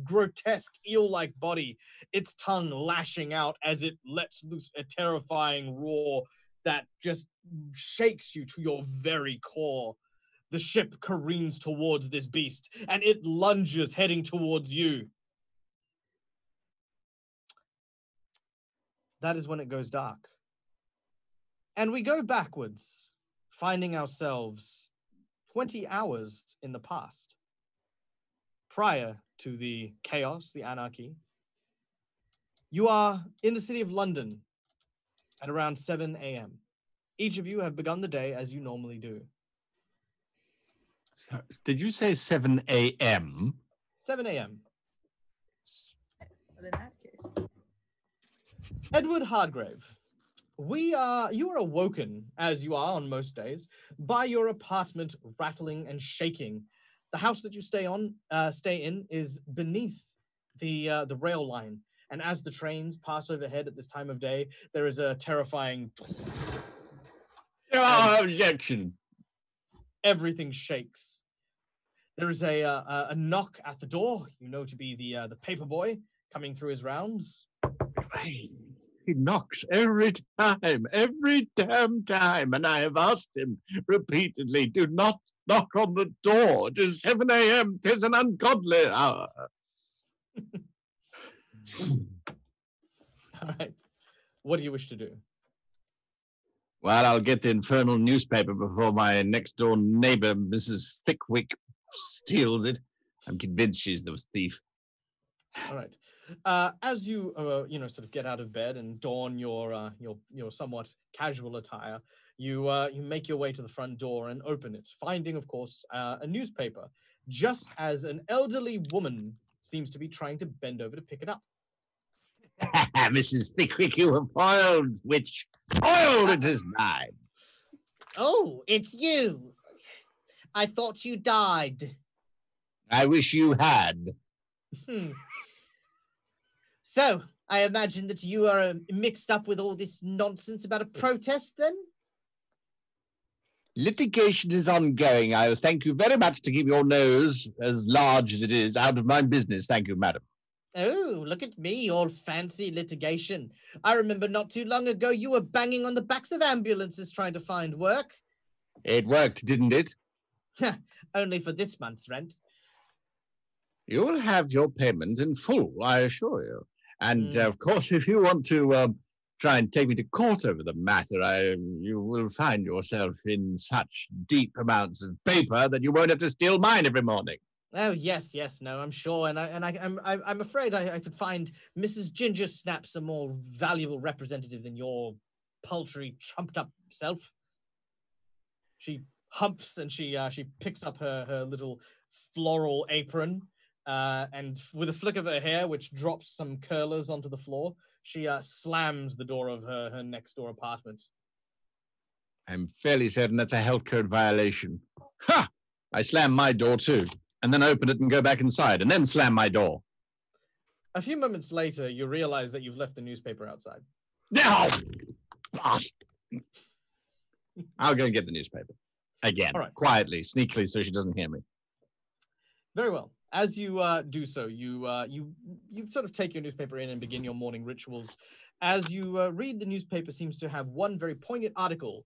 grotesque eel-like body, its tongue lashing out as it lets loose a terrifying roar that just shakes you to your very core. The ship careens towards this beast, and it lunges heading towards you. That is when it goes dark. And we go backwards, finding ourselves 20 hours in the past, prior to the chaos, the anarchy. You are in the city of London at around 7 a.m. Each of you have begun the day as you normally do. So, did you say 7 a.m.? 7 a.m. Well, in that case. Edward Hardgrave, you are awoken, as you are on most days, by your apartment rattling and shaking. The house that you stay in is beneath the rail line, and as the trains pass overhead at this time of day, there is a terrifying. Objection. Everything shakes. There is a knock at the door. You know to be the paper boy coming through his rounds. He knocks every damn time, and I have asked him repeatedly, do not knock on the door. It is 7 a.m. 'Tis an ungodly hour. All right. What do you wish to do? Well, I'll get the infernal newspaper before my next-door neighbor, Mrs. Thickwick, steals it. I'm convinced she's the thief. All right. As you sort of get out of bed and don your somewhat casual attire, you make your way to the front door and open it, finding, of course, a newspaper, just as an elderly woman seems to be trying to bend over to pick it up. Mrs. Thickwick, you have foiled witch. Foiled it is mine. Oh, it's you. I thought you died. I wish you had. So, I imagine that you are mixed up with all this nonsense about a protest, then? Litigation is ongoing. I thank you very much to keep your nose, as large as it is, out of my business. Thank you, madam. Oh, look at me, all fancy litigation. I remember not too long ago you were banging on the backs of ambulances trying to find work. It worked, didn't it? Only for this month's rent. You'll have your payment in full, I assure you. And of course, if you want to try and take me to court over the matter, you will find yourself in such deep amounts of paper that you won't have to steal mine every morning. Oh yes, no, I'm sure, and I'm afraid I could find Mrs. Ginger Snaps a more valuable representative than your paltry, trumped up self. She humps and she picks up her little floral apron, and with a flick of her hair, which drops some curlers onto the floor, she slams the door of her next door apartment. I'm fairly certain that's a health code violation. Ha! I slam my door too, and then open it and go back inside, and then slam my door. A few moments later, you realize that you've left the newspaper outside. No! I'll go and get the newspaper. Again, All right. Quietly, sneakily, so she doesn't hear me. Very well. As you do so, you sort of take your newspaper in and begin your morning rituals. As you read, the newspaper seems to have one very poignant article.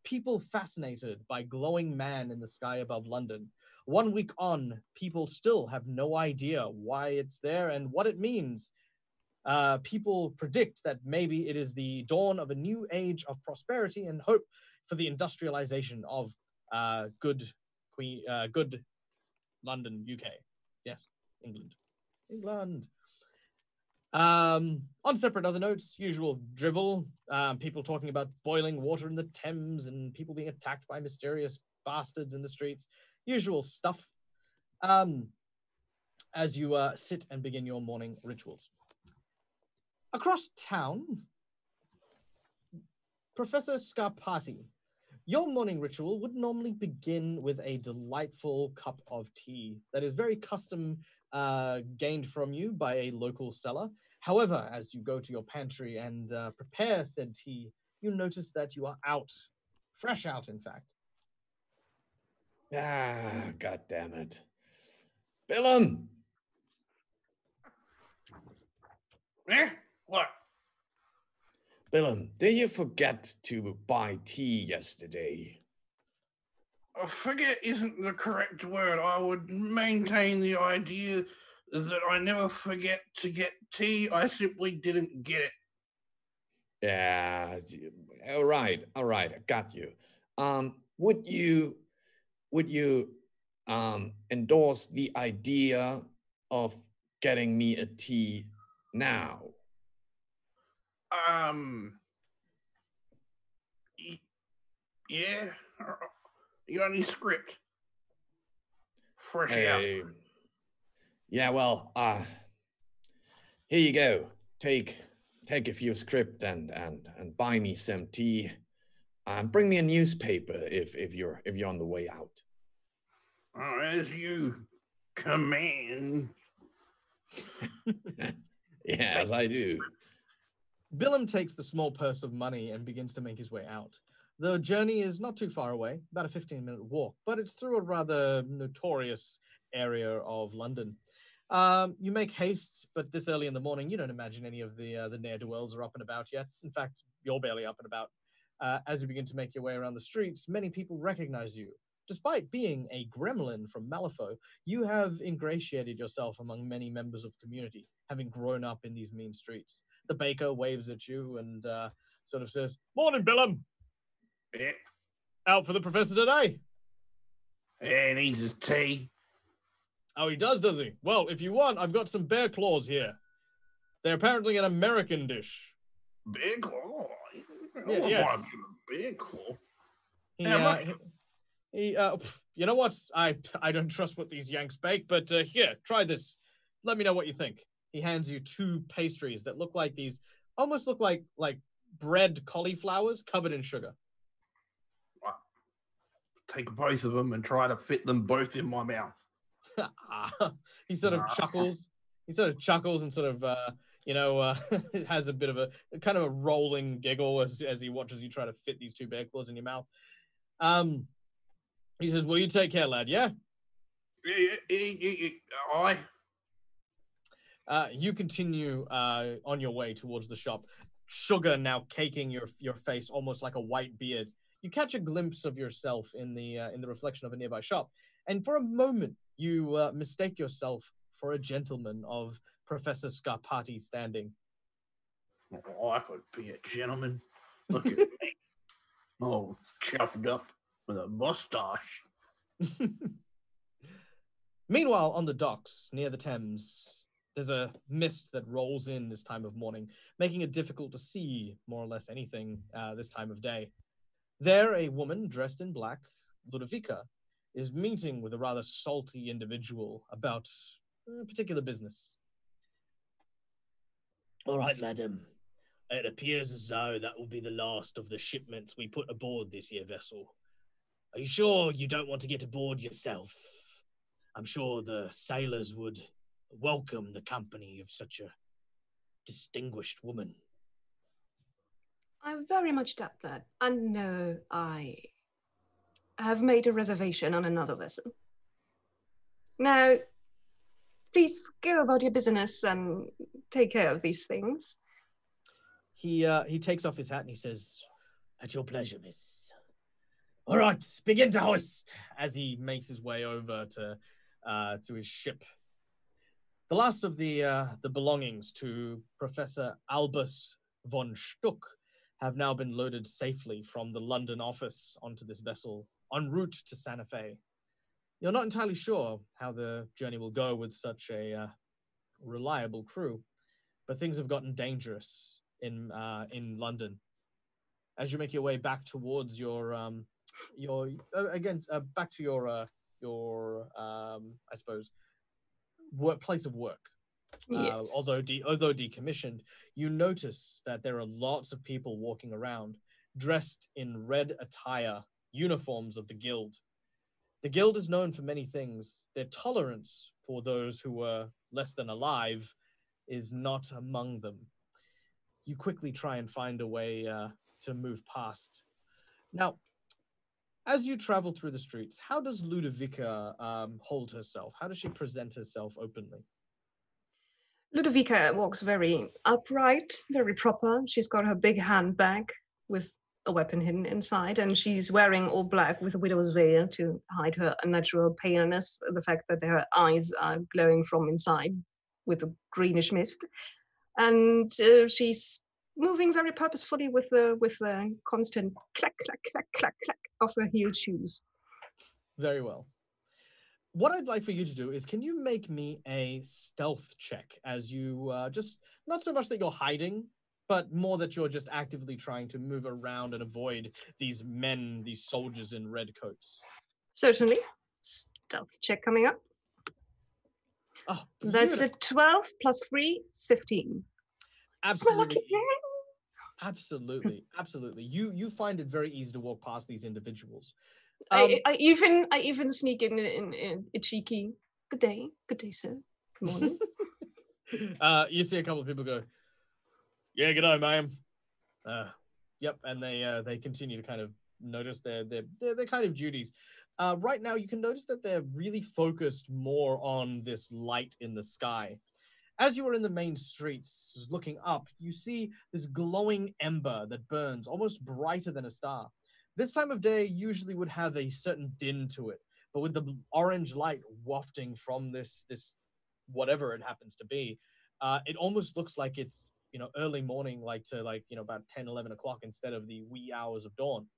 People fascinated by glowing man in the sky above London. 1 week on, people still have no idea why it's there and what it means. People predict that maybe it is the dawn of a new age of prosperity and hope for the industrialization of good London, UK. Yes, England. On separate other notes, usual drivel, people talking about boiling water in the Thames and people being attacked by mysterious bastards in the streets. Usual stuff. As you sit and begin your morning rituals. Across town, Professor Scarpati, your morning ritual would normally begin with a delightful cup of tea that is very custom gained from you by a local seller. However, as you go to your pantry and prepare said tea, you notice that you are out. Fresh out, in fact. Ah, God damn it. Billum! Eh? What? Billum, did you forget to buy tea yesterday? Forget isn't the correct word. I would maintain the idea that I never forget to get tea. I simply didn't get it. Yeah, all right, I got you. Would you endorse the idea of getting me a tea now? Yeah. You got any script? Fresh out. Yeah, well, here you go. Take a few script and buy me some tea. Bring me a newspaper if you're on the way out. As you command. Yes, I do. Billum takes the small purse of money and begins to make his way out. The journey is not too far away, about a 15-minute walk, but it's through a rather notorious area of London. You make haste, but this early in the morning, you don't imagine any of the ne'er-do-wells are up and about yet. In fact, you're barely up and about. As you begin to make your way around the streets, many people recognize you. Despite being a gremlin from Malifaux, you have ingratiated yourself among many members of the community, having grown up in these mean streets. The baker waves at you and sort of says, "Morning, Billum. Yeah. Out for the professor today?" Yeah, he needs his tea. Oh, he does he? Well, if you want, I've got some bear claws here. They're apparently an American dish. Bear claw? Yeah, yes. Bear claw? You know what? I don't trust what these Yanks bake, but here, try this. Let me know what you think. He hands you two pastries that look like these, almost look like bread cauliflowers covered in sugar. Take both of them and try to fit them both in my mouth. He sort of chuckles. He sort of chuckles and sort of, has a bit of a kind of a rolling giggle as he watches you try to fit these two bear claws in your mouth. He says, "Well, you take care, lad, yeah?" Aye. You continue on your way towards the shop. Sugar now caking your face almost like a white beard. You catch a glimpse of yourself in the reflection of a nearby shop, and for a moment you mistake yourself for a gentleman of Professor Scarpati standing. Oh, I could be a gentleman. Look at me. Oh, chuffed up with a mustache. Meanwhile, on the docks near the Thames, there's a mist that rolls in this time of morning, making it difficult to see more or less anything this time of day. There, a woman dressed in black, Ludovica, is meeting with a rather salty individual about a particular business. All right, madam. It appears as though that will be the last of the shipments we put aboard this here vessel. Are you sure you don't want to get aboard yourself? I'm sure the sailors would welcome the company of such a distinguished woman. I very much doubt that. And no, I have made a reservation on another vessel. Now, please go about your business and take care of these things. He takes off his hat and he says, At your pleasure, miss. "All right, begin to hoist," as he makes his way over to his ship. The last of the belongings to Professor Albus von Stuck have now been loaded safely from the London office onto this vessel en route to Santa Fe. You're not entirely sure how the journey will go with such a reliable crew, but things have gotten dangerous in London. As you make your way back towards back to your I suppose place of work. Yes. Although decommissioned, you notice that there are lots of people walking around dressed in red attire, uniforms of the guild. The guild is known for many things. Their tolerance for those who were less than alive is not among them. You quickly try and find a way to move past. Now, as you travel through the streets, how does Ludovica hold herself? How does she present herself openly? Ludovica walks very upright, very proper. She's got her big handbag with a weapon hidden inside, and she's wearing all black with a widow's veil to hide her unnatural paleness, the fact that her eyes are glowing from inside with a greenish mist. And she's moving very purposefully with the constant clack, clack, clack, clack, clack of her heeled shoes. Very well. What I'd like for you to do is, can you make me a stealth check as you just, not so much that you're hiding, but more that you're just actively trying to move around and avoid these men, these soldiers in red coats? Certainly. Stealth check coming up. Oh, that's a 12 plus 3, 15. Absolutely. Absolutely. You find it very easy to walk past these individuals. I even sneak in a cheeky good day, sir. Good morning. You see a couple of people go, "Yeah, g'day, ma'am." Yep, and they continue to kind of notice their kind of duties. Right now, you can notice that they're really focused more on this light in the sky. As you are in the main streets looking up, you see this glowing ember that burns almost brighter than a star. This time of day usually would have a certain din to it, but with the orange light wafting from this whatever it happens to be, it almost looks like it's, early morning, about 10, 11 o'clock instead of the wee hours of dawn.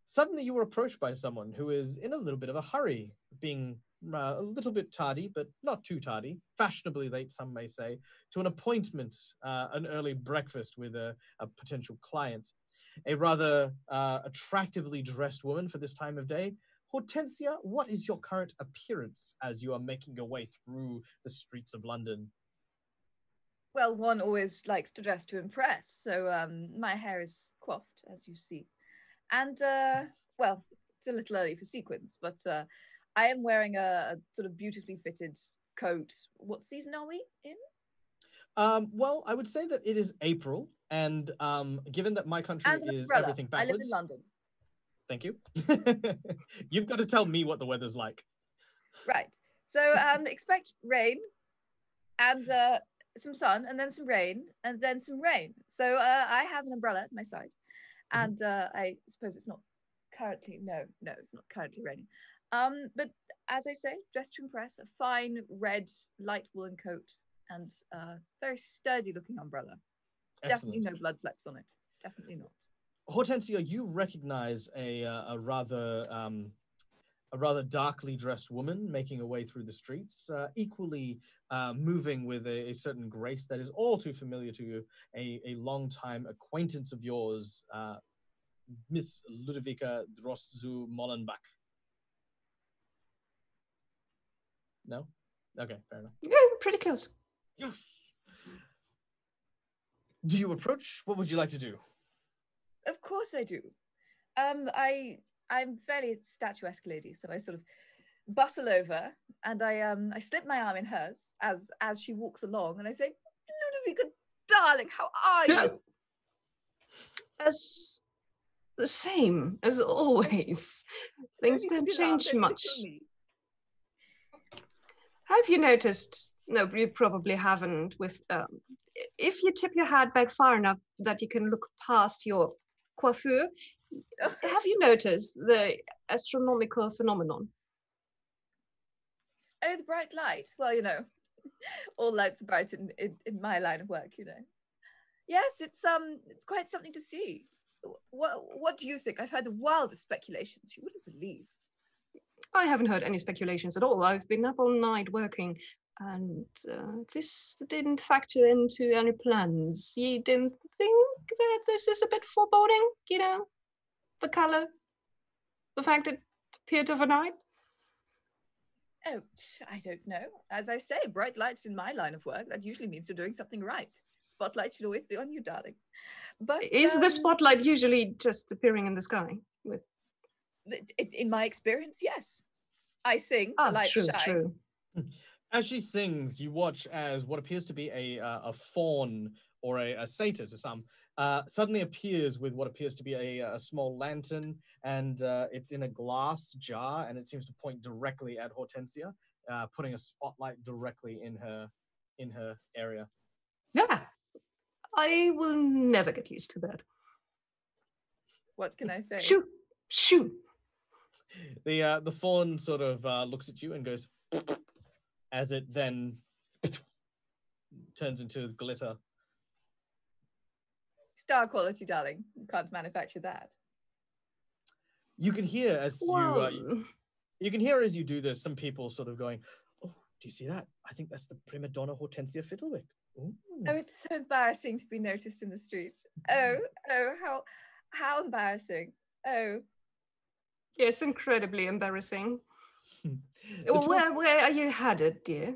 Suddenly you are approached by someone who is in a little bit of a hurry, being a little bit tardy, but not too tardy, fashionably late, some may say, to an appointment, an early breakfast with a potential client. A rather attractively dressed woman for this time of day. Hortensia, what is your current appearance as you are making your way through the streets of London? Well, one always likes to dress to impress, so my hair is coiffed, as you see. And, well, it's a little early for sequins, but I am wearing a sort of beautifully fitted coat. What season are we in? Well, I would say that it is April, and given that my country is everything backwards. I live in London. Thank you. You've got to tell me what the weather's like. Right. So expect rain, and some sun, and then some rain, and then some rain. So I have an umbrella at my side, and I suppose it's not currently, no, it's not currently raining. But as I say, dressed to impress, a fine red light woolen coat, and very sturdy looking umbrella. Excellent. Definitely no blood flecks on it. Definitely not. Hortensia, you recognize a rather darkly dressed woman making her way through the streets, equally moving with a certain grace that is all too familiar to you, a long-time acquaintance of yours, Miss Ludovica Drostzu Mollenbach. No? Okay, fair enough. Yeah, pretty close. Yes. Do you approach? What would you like to do? Of course I do. I'm fairly statuesque lady, so I sort of bustle over and I slip my arm in hers as she walks along, and I say, Ludovica, darling, how are you? As the same as always. Things don't change much. Have you noticed? No, you probably haven't. With if you tip your head back far enough that you can look past your coiffure, have you noticed the astronomical phenomenon? Oh, the bright light. Well, you know, all lights are bright in my line of work, you know. Yes, it's quite something to see. What do you think? I've heard the wildest speculations you wouldn't believe. I haven't heard any speculations at all. I've been up all night working, and this didn't factor into any plans. You didn't think that this is a bit foreboding, you know? The color, the fact it appeared overnight? Oh, I don't know. As I say, bright lights in my line of work, that usually means you're doing something right. Spotlight should always be on you, darling. But is the spotlight usually just appearing in the sky? With in my experience, yes. I sing, the lights shine. True. As she sings, you watch as what appears to be a faun or a satyr to some suddenly appears with what appears to be a small lantern, and it's in a glass jar, and it seems to point directly at Hortensia, putting a spotlight directly in her area. Yeah, I will never get used to that. What can I say? Shoo. The faun sort of looks at you and goes, as it then turns into glitter. Star quality, darling. You can't manufacture that. You can hear as you can hear as you do this, some people sort of going, "Oh, do you see that? I think that's the Primadonna Hortensia Fiddlewick." Ooh. Oh, it's so embarrassing to be noticed in the street. Oh, how embarrassing. Oh. Yes, incredibly embarrassing. Well, where are you headed, dear?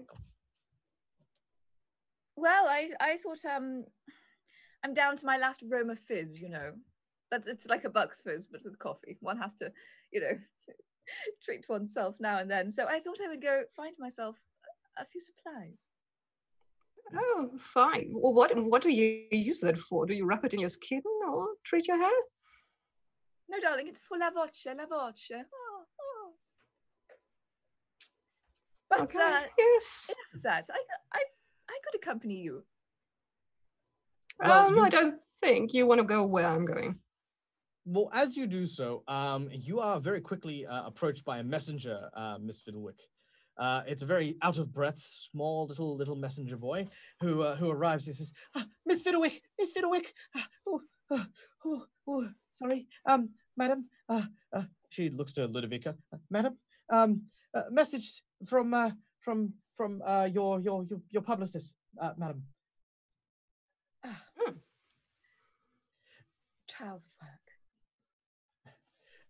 Well, I thought I'm down to my last Roma fizz, you know. It's like a Bucks fizz, but with coffee. One has to, you know, treat oneself now and then. So I thought I would go find myself a few supplies. Oh, fine. Well, what do you use that for? Do you rub it in your skin or treat your hair? No, darling, it's for la voce. Oh. But okay, yes. enough of that. I could accompany you. Well, I don't think you want to go where I'm going. Well, as you do so, you are very quickly approached by a messenger, Miss Fiddlewick. It's a very out of breath, small little messenger boy who arrives and says, "Miss Fiddlewick, Miss Fiddlewick, sorry, madam." She looks to Ludovica, "Madam, message from your publicist, madam." Trials of work.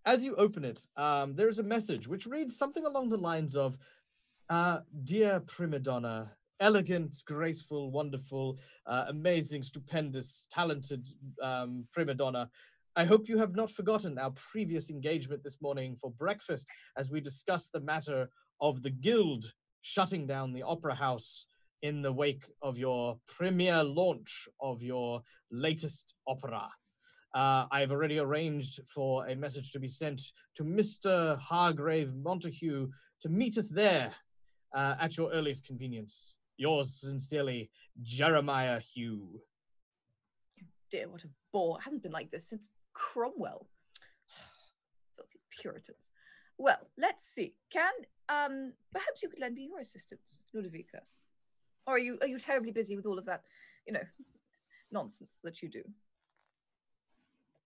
As you open it, there is a message which reads something along the lines of, "Dear Primadonna, elegant, graceful, wonderful, amazing, stupendous, talented Primadonna, I hope you have not forgotten our previous engagement this morning for breakfast as we discussed the matter of the guild shutting down the opera house in the wake of your premiere launch of your latest opera. I've already arranged for a message to be sent to Mr. Hargrave Montague to meet us there at your earliest convenience. Yours sincerely, Jeremiah Hugh. Dear, what a bore. It hasn't been like this since Cromwell. Filthy Puritans. Well, let's see. Can perhaps you could lend me your assistance, Ludovica? Or are you terribly busy with all of that, nonsense that you do?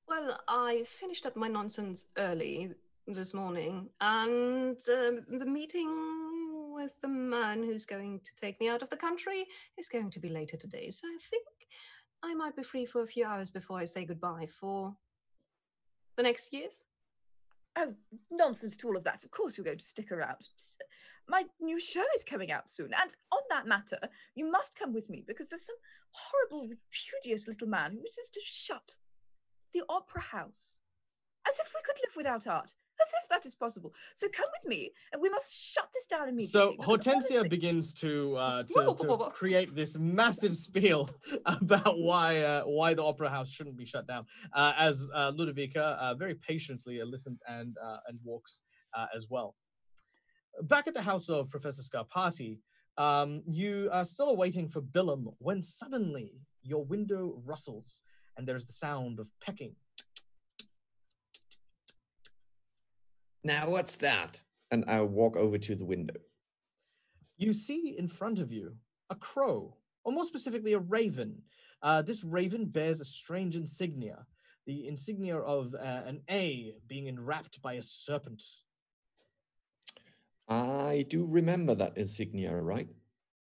Well, I finished up my nonsense early this morning, and the meeting with the man who's going to take me out of the country is going to be later today. So I think I might be free for a few hours before I say goodbye for the next years. Oh, nonsense to all of that. Of course you're going to stick around. My new show is coming out soon, and on that matter, you must come with me because there's some horrible, repudious little man who wishes to shut the opera house. As if we could live without art. As if that is possible. So come with me, and we must shut this down immediately. So Hortensia begins to create this massive spiel about why the opera house shouldn't be shut down. As Ludovica very patiently listens and walks as well. Back at the house of Professor Scarpati, you are still waiting for Billum when suddenly your window rustles and there's the sound of pecking. Now, what's that? And I walk over to the window. You see in front of you a crow, or more specifically a raven. This raven bears a strange insignia, the insignia of an A being enwrapped by a serpent. I do remember that insignia, right?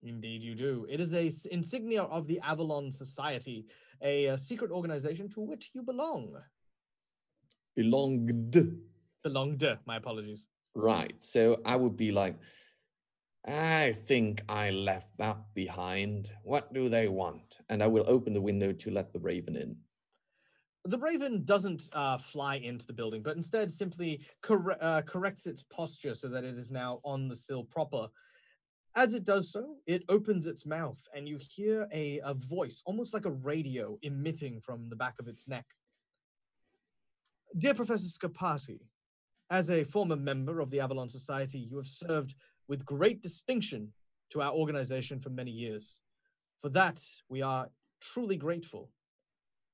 Indeed you do. It is a insignia of the Avalon Society, a secret organization to which you belong. Belonged. Belonged, my apologies. Right, so I would be like, I think I left that behind. What do they want? And I will open the window to let the raven in. The raven doesn't fly into the building, but instead simply corrects its posture so that it is now on the sill proper. As it does so, it opens its mouth, and you hear a voice, almost like a radio, emitting from the back of its neck. Dear Professor Scarpati, as a former member of the Avalon Society, you have served with great distinction to our organization for many years. For that, we are truly grateful.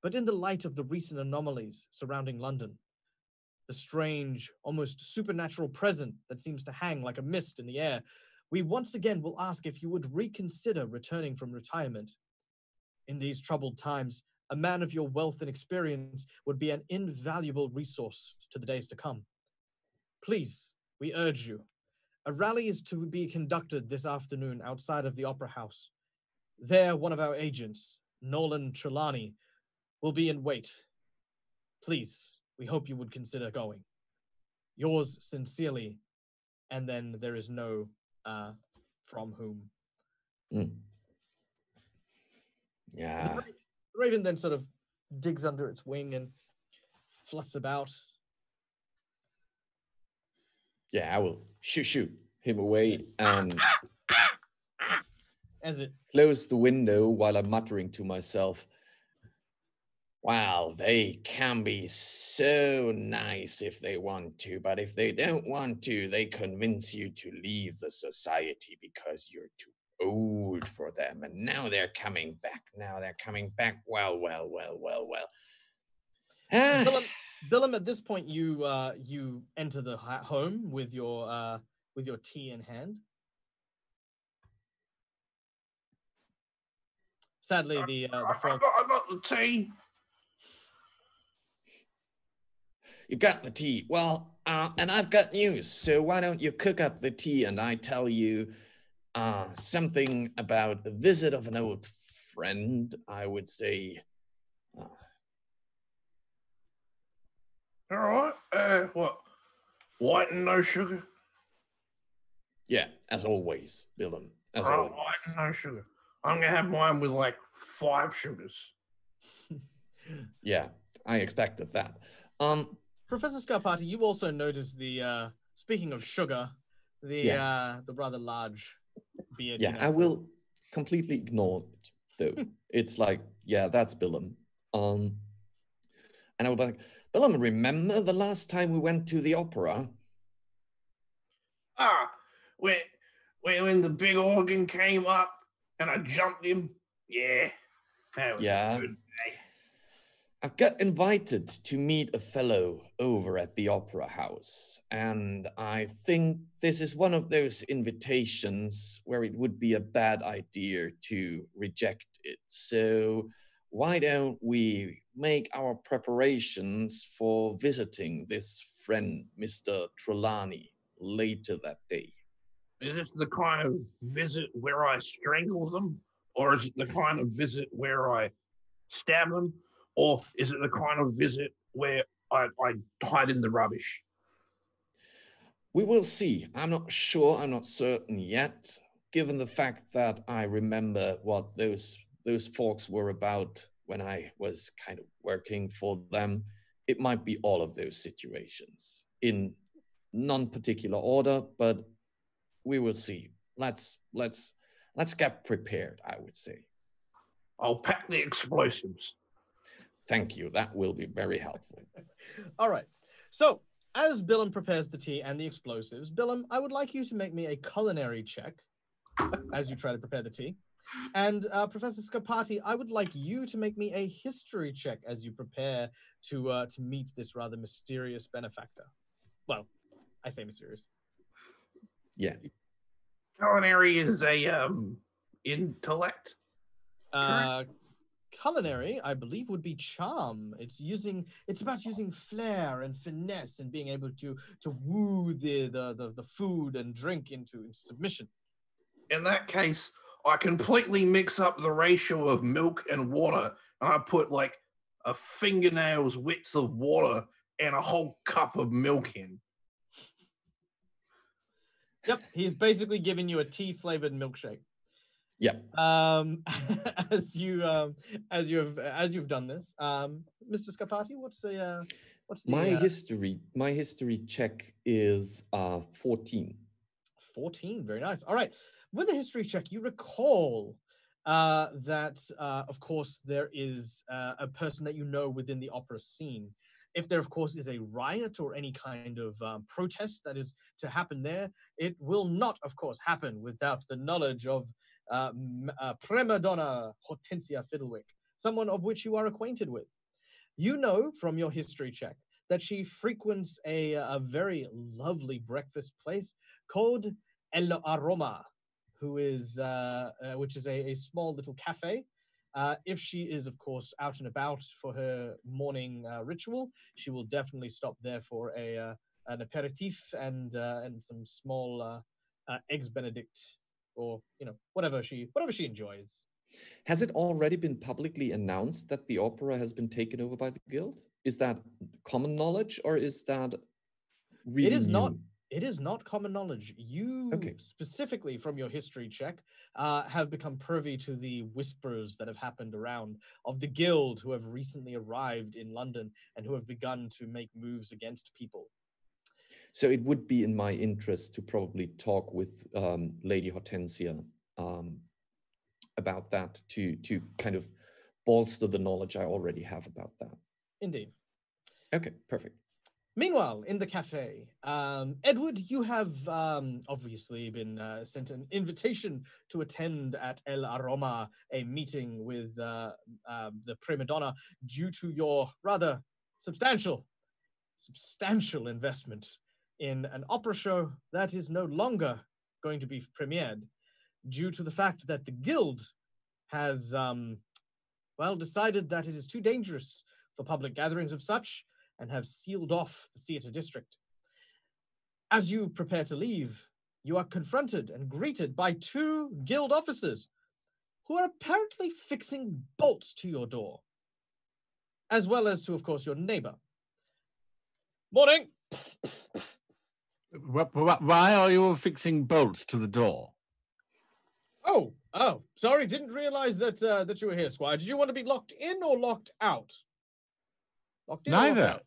But in the light of the recent anomalies surrounding London, the strange, almost supernatural presence that seems to hang like a mist in the air, we once again will ask if you would reconsider returning from retirement. In these troubled times, a man of your wealth and experience would be an invaluable resource to the days to come. Please, we urge you. A rally is to be conducted this afternoon outside of the Opera House. There, one of our agents, Nolan Trelawney, will be in wait. Please, we hope you would consider going. Yours sincerely, and then there is no from whom. Yeah. The raven then sort of digs under its wing and flutters about. Yeah, I will shoo him away and as it close the window while I'm muttering to myself, wow, they can be so nice if they want to, but if they don't want to, they convince you to leave the society because you're too old for them. And now they're coming back. Well. Billum, at this point, you enter the home with your tea in hand. Sadly, the frog. I got the tea. You got the tea. Well, and I've got news. So why don't you cook up the tea and I tell you something about the visit of an old friend, I would say. All right. What? White and no sugar? Yeah, as always, Billum. As All right, always. white and no sugar. I'm going to have mine with like 5 sugars. Yeah, I expected that. Professor Scarpati, you also noticed the, speaking of sugar, the rather large beard. Yeah, I will completely ignore it, though. It's like, yeah, that's Billum. And I would be like, Billum, remember the last time we went to the opera? When the big organ came up and I jumped him. Yeah. That was Yeah. a good day. I've got invited to meet a fellow over at the Opera House, and I think this is one of those invitations where it would be a bad idea to reject it. So why don't we make our preparations for visiting this friend, Mr. Trelawney, later that day? Is this the kind of visit where I strangle them? Or is it the kind of visit where I stab them? Or is it the kind of visit where I hide in the rubbish? We will see. I'm not sure. I'm not certain yet. Given the fact that I remember what those folks were about when I was kind of working for them, it might be all of those situations in non-particular order, but we will see. Let's get prepared, I would say. I'll pack the explosives. Thank you. That will be very helpful. All right. So, as Billum prepares the tea and the explosives, Billum, I would like you to make me a culinary check as you try to prepare the tea. And Professor Scarpati, I would like you to make me a history check as you prepare to meet this rather mysterious benefactor. Well, I say mysterious. Yeah. Culinary is a intellect. Culinary, I believe, would be charm. It's about using flair and finesse and being able to woo the food and drink into submission. In that case, I completely mix up the ratio of milk and water, and I put like a fingernail's width of water and a whole cup of milk in. Yep, he's basically giving you a tea-flavored milkshake. Yeah. As you've done this, Mr. Scarpati, what's the my history check is 14. 14, very nice. All right, with a history check, you recall that of course there is a person that you know within the opera scene. If there, of course, is a riot or any kind of protest that is to happen there, it will not, of course, happen without the knowledge of Primadonna Hortensia Fiddlewick, someone of which you are acquainted with. You know from your history check that she frequents a very lovely breakfast place called El Aroma, which is a small little cafe. If she is, of course, out and about for her morning ritual, she will definitely stop there for an aperitif and some small eggs Benedict, or whatever she enjoys. Has it already been publicly announced that the opera has been taken over by the guild? Is that common knowledge, or is that really It is new? not. It is not common knowledge. You, Okay. specifically from your history check, have become privy to the whispers that have happened around of the guild who have recently arrived in London and who have begun to make moves against people. So it would be in my interest to probably talk with Lady Hortensia about that to kind of bolster the knowledge I already have about that. Indeed. Okay, perfect. Meanwhile, in the cafe, Edward, you have obviously been sent an invitation to attend at El Aroma a meeting with the Primadonna due to your rather substantial investment in an opera show that is no longer going to be premiered due to the fact that the guild has, decided that it is too dangerous for public gatherings of such, and have sealed off the theatre district. As you prepare to leave, you are confronted and greeted by two guild officers who are apparently fixing bolts to your door, as well as to, of course, your neighbor. Morning! Why are you fixing bolts to the door? Oh, sorry, didn't realize that you were here, Squire. Did you want to be locked in or locked out? Locked in or locked Neither. out?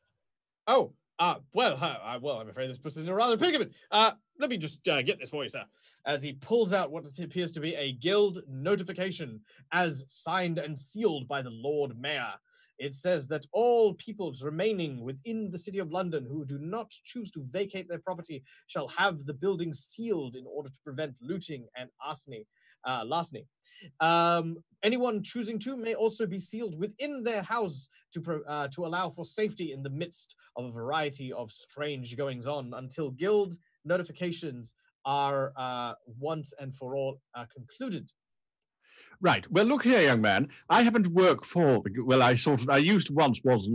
Oh, I'm afraid this puts us in a rather predicament. Let me just get this for you, sir. As he pulls out what appears to be a guild notification as signed and sealed by the Lord Mayor. It says that all peoples remaining within the City of London who do not choose to vacate their property shall have the building sealed in order to prevent looting and larceny. larceny. Anyone choosing to may also be sealed within their house to allow for safety in the midst of a variety of strange goings-on until guild notifications are once and for all concluded. Right. Well, look here, young man. I happen to work for the. Well, I used to once was.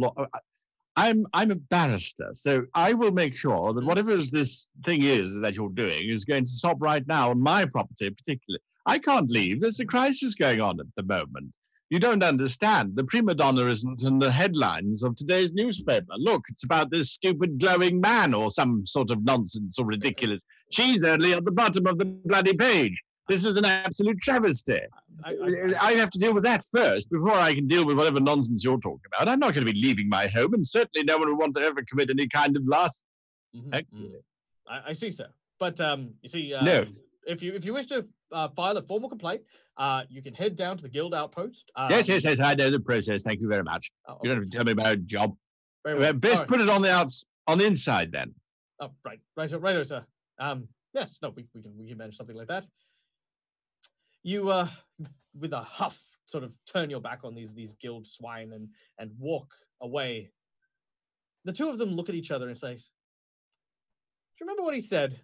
I'm a barrister, so I will make sure that whatever this thing is that you're doing is going to stop right now on my property, particularly. I can't leave. There's a crisis going on at the moment. You don't understand. The Primadonna isn't in the headlines of today's newspaper. Look, it's about this stupid glowing man or some sort of nonsense or ridiculous. She's only at the bottom of the bloody page. This is an absolute travesty. I have to deal with that first before I can deal with whatever nonsense you're talking about. I'm not going to be leaving my home, and certainly no one would want to ever commit any kind of last. I see, sir. But you see, no. If you wish to file a formal complaint, you can head down to the guild outpost. Yes, I know the process. Thank you very much. You don't have to tell me about a job. Well. Best put it on the inside then. Oh, right, sir. Yes, no, we can manage something like that. You, with a huff, sort of turn your back on these guild swine and walk away. The two of them look at each other and say, "Do you remember what he said?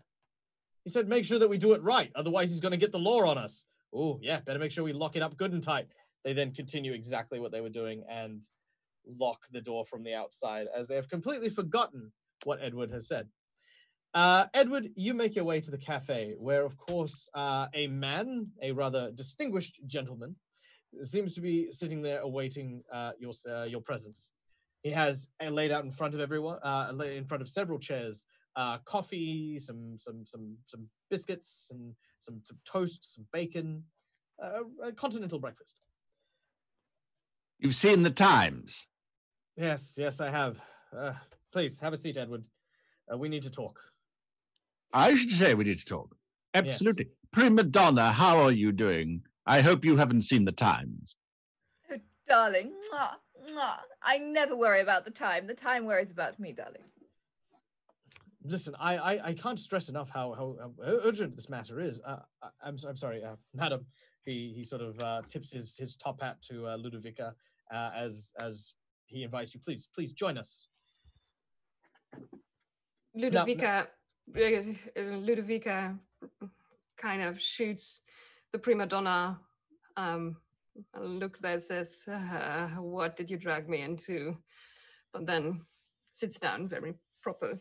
He said, make sure that we do it right. Otherwise, he's going to get the law on us. Oh, yeah, better make sure we lock it up good and tight." They then continue exactly what they were doing and lock the door from the outside as they have completely forgotten what Edward has said. Edward, you make your way to the cafe where, of course, a man, a rather distinguished gentleman, seems to be sitting there awaiting your presence. He has laid out in front of everyone, in front of several chairs, coffee, some biscuits, and some toast, some bacon, a continental breakfast. You've seen the Times? Yes, I have. Please, have a seat, Edward. We need to talk. I should say we need to talk. Absolutely. Yes. Primadonna, how are you doing? I hope you haven't seen the Times. Oh, darling. Mwah, mwah. I never worry about the time. The time worries about me, darling. Listen, I can't stress enough how urgent this matter is. I'm sorry, madam. He sort of tips his top hat to Ludovica as he invites you. Please join us. Ludovica kind of shoots the Primadonna a look that says, "What did you drag me into?" But then sits down very proper.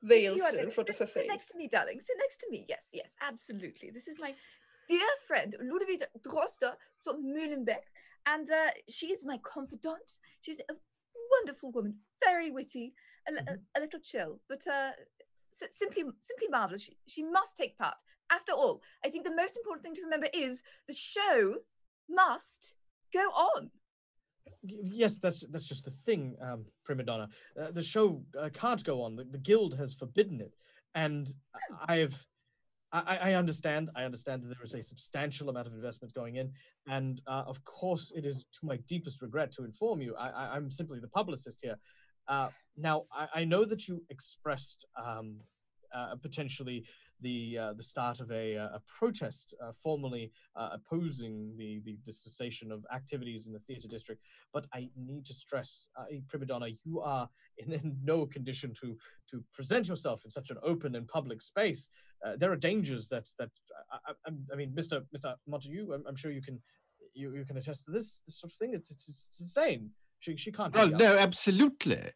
Veil still in front of her face. Sit next to me, darling. Sit next to me. Yes, absolutely. This is my dear friend, Ludovica Droster zu Mühlenbeck, and she's my confidant. She's a wonderful woman, very witty, a little chill, but simply marvelous. She must take part. After all, I think the most important thing to remember is the show must go on. Yes, that's just the thing, Primadonna. The show can't go on. The guild has forbidden it, and I understand. I understand that there is a substantial amount of investment going in, and of course, it is to my deepest regret to inform you. I'm simply the publicist here. Now, I know that you expressed potentially the start of a protest formally opposing the cessation of activities in the theatre district, but I need to stress, Primadonna, you are in no condition to present yourself in such an open and public space. There are dangers that I mean, Mr. Montague, I'm sure you can attest to this sort of thing. It's insane. She can't. Well, no, absolutely.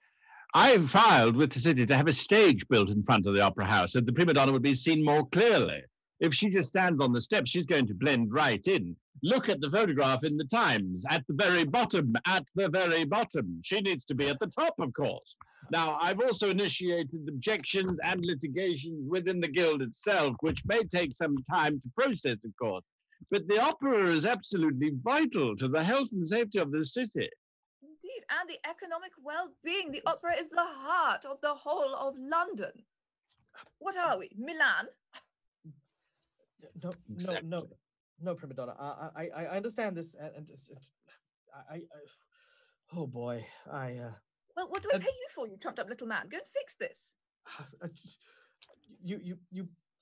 I've filed with the city to have a stage built in front of the Opera House so the Primadonna would be seen more clearly. If she just stands on the steps, she's going to blend right in. Look at the photograph in the Times, at the very bottom, She needs to be at the top, of course. Now, I've also initiated objections and litigations within the guild itself, which may take some time to process, of course. But the opera is absolutely vital to the health and safety of the city. Indeed, and the economic well-being. The opera is the heart of the whole of London. What are we, Milan? No, Primadonna. I understand this, and oh boy, Well, what do I pay you for, you trumped-up little man? Go and fix this. You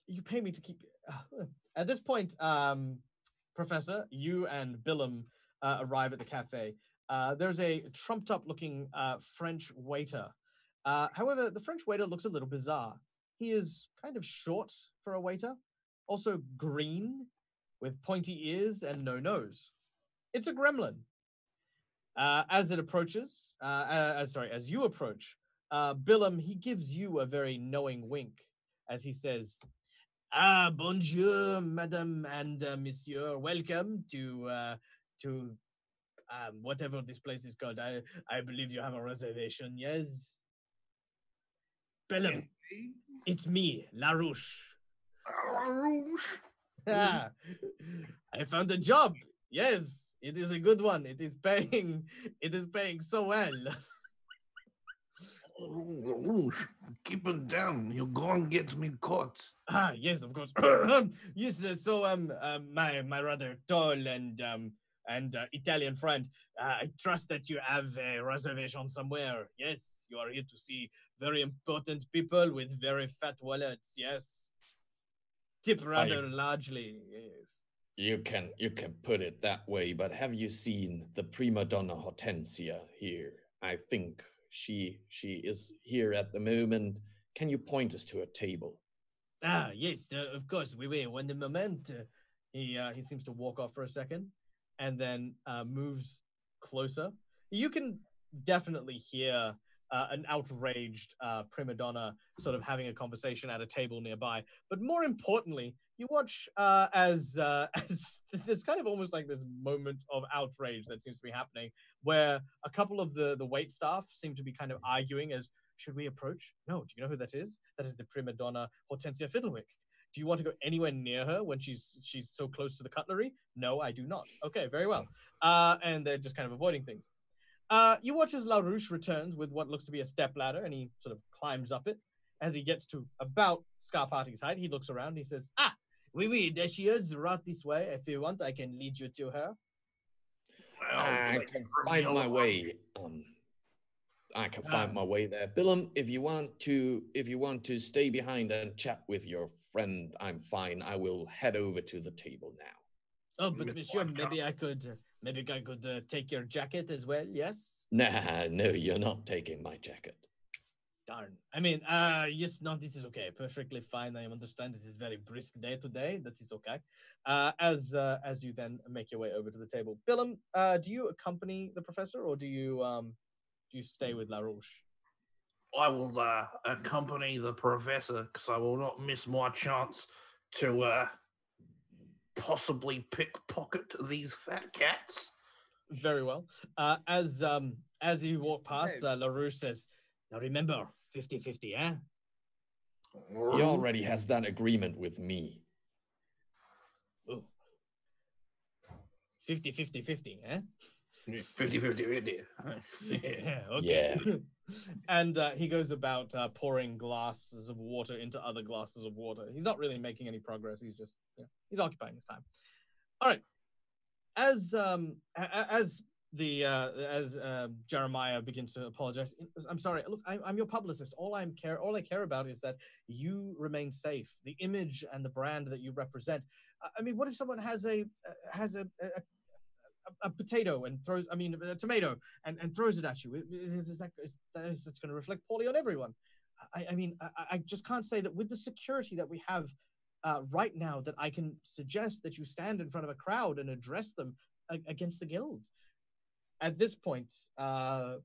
you pay me to keep. At this point, Professor, you and Billum arrive at the cafe. There's a trumped-up-looking French waiter. However, the French waiter looks a little bizarre. He is kind of short for a waiter, also green, with pointy ears and no nose. It's a gremlin. As you approach, Billum, he gives you a very knowing wink as he says, bonjour, madame and monsieur. Welcome to whatever this place is called. I believe you have a reservation, yes? Billum, it's me, LaRouche. LaRouche? I found a job. Yes, it is a good one. It is paying so well. LaRouche, keep it down. You're going to get me caught. Yes, of course. Yes, so my rather tall and Italian friend, I trust that you have a reservation somewhere. Yes, you are here to see very important people with very fat wallets. Yes, tip rather largely. Yes. You can put it that way, but have you seen the Primadonna Hortensia here? I think she is here at the moment. Can you point us to a table? Yes, of course. We will. When the moment, he seems to walk off for a second, and then moves closer. You can definitely hear an outraged Primadonna sort of having a conversation at a table nearby. But more importantly, you watch as there's kind of almost like this moment of outrage that seems to be happening, where a couple of the wait staff seem to be kind of arguing as, should we approach? No. Do you know who that is? That is the Primadonna Hortensia Fiddlewick. Do you want to go anywhere near her when she's so close to the cutlery? No, I do not. Okay, very well. And they're just kind of avoiding things. You watch as LaRouche returns with what looks to be a stepladder, and he sort of climbs up it. As he gets to about Scarpati's height, he looks around. He says, oui, there she is, right this way. If you want, I can lead you to her. I can find my way. I can find my way there. Billum, if you want to stay behind and chat with your friend, I'm fine. I will head over to the table now. Oh, but monsieur, maybe I could take your jacket as well, yes? Nah, no, you're not taking my jacket. Darn. I mean, yes, no, this is okay. Perfectly fine. I understand this is very brisk day today. That is okay. As you then make your way over to the table. Billum, do you accompany the professor, or do you stay with LaRouche? I will accompany the professor because I will not miss my chance to possibly pickpocket these fat cats. Very well. As you walk past, LaRouche says, now remember, 50-50, eh? He already has that agreement with me. Oh. 50-50-50, eh? 50-50. Yeah, okay. Yeah. And he goes about pouring glasses of water into other glasses of water. He's not really making any progress. He's just, he's occupying his time. All right. As Jeremiah begins to apologize, I'm sorry. Look, I'm your publicist. All I care about is that you remain safe. The image and the brand that you represent. I mean, what if someone has a potato and throws, a tomato and throws it at you? It's going to reflect poorly on everyone. I just can't say that with the security that we have right now that I can suggest that you stand in front of a crowd and address them against the guild. At this point,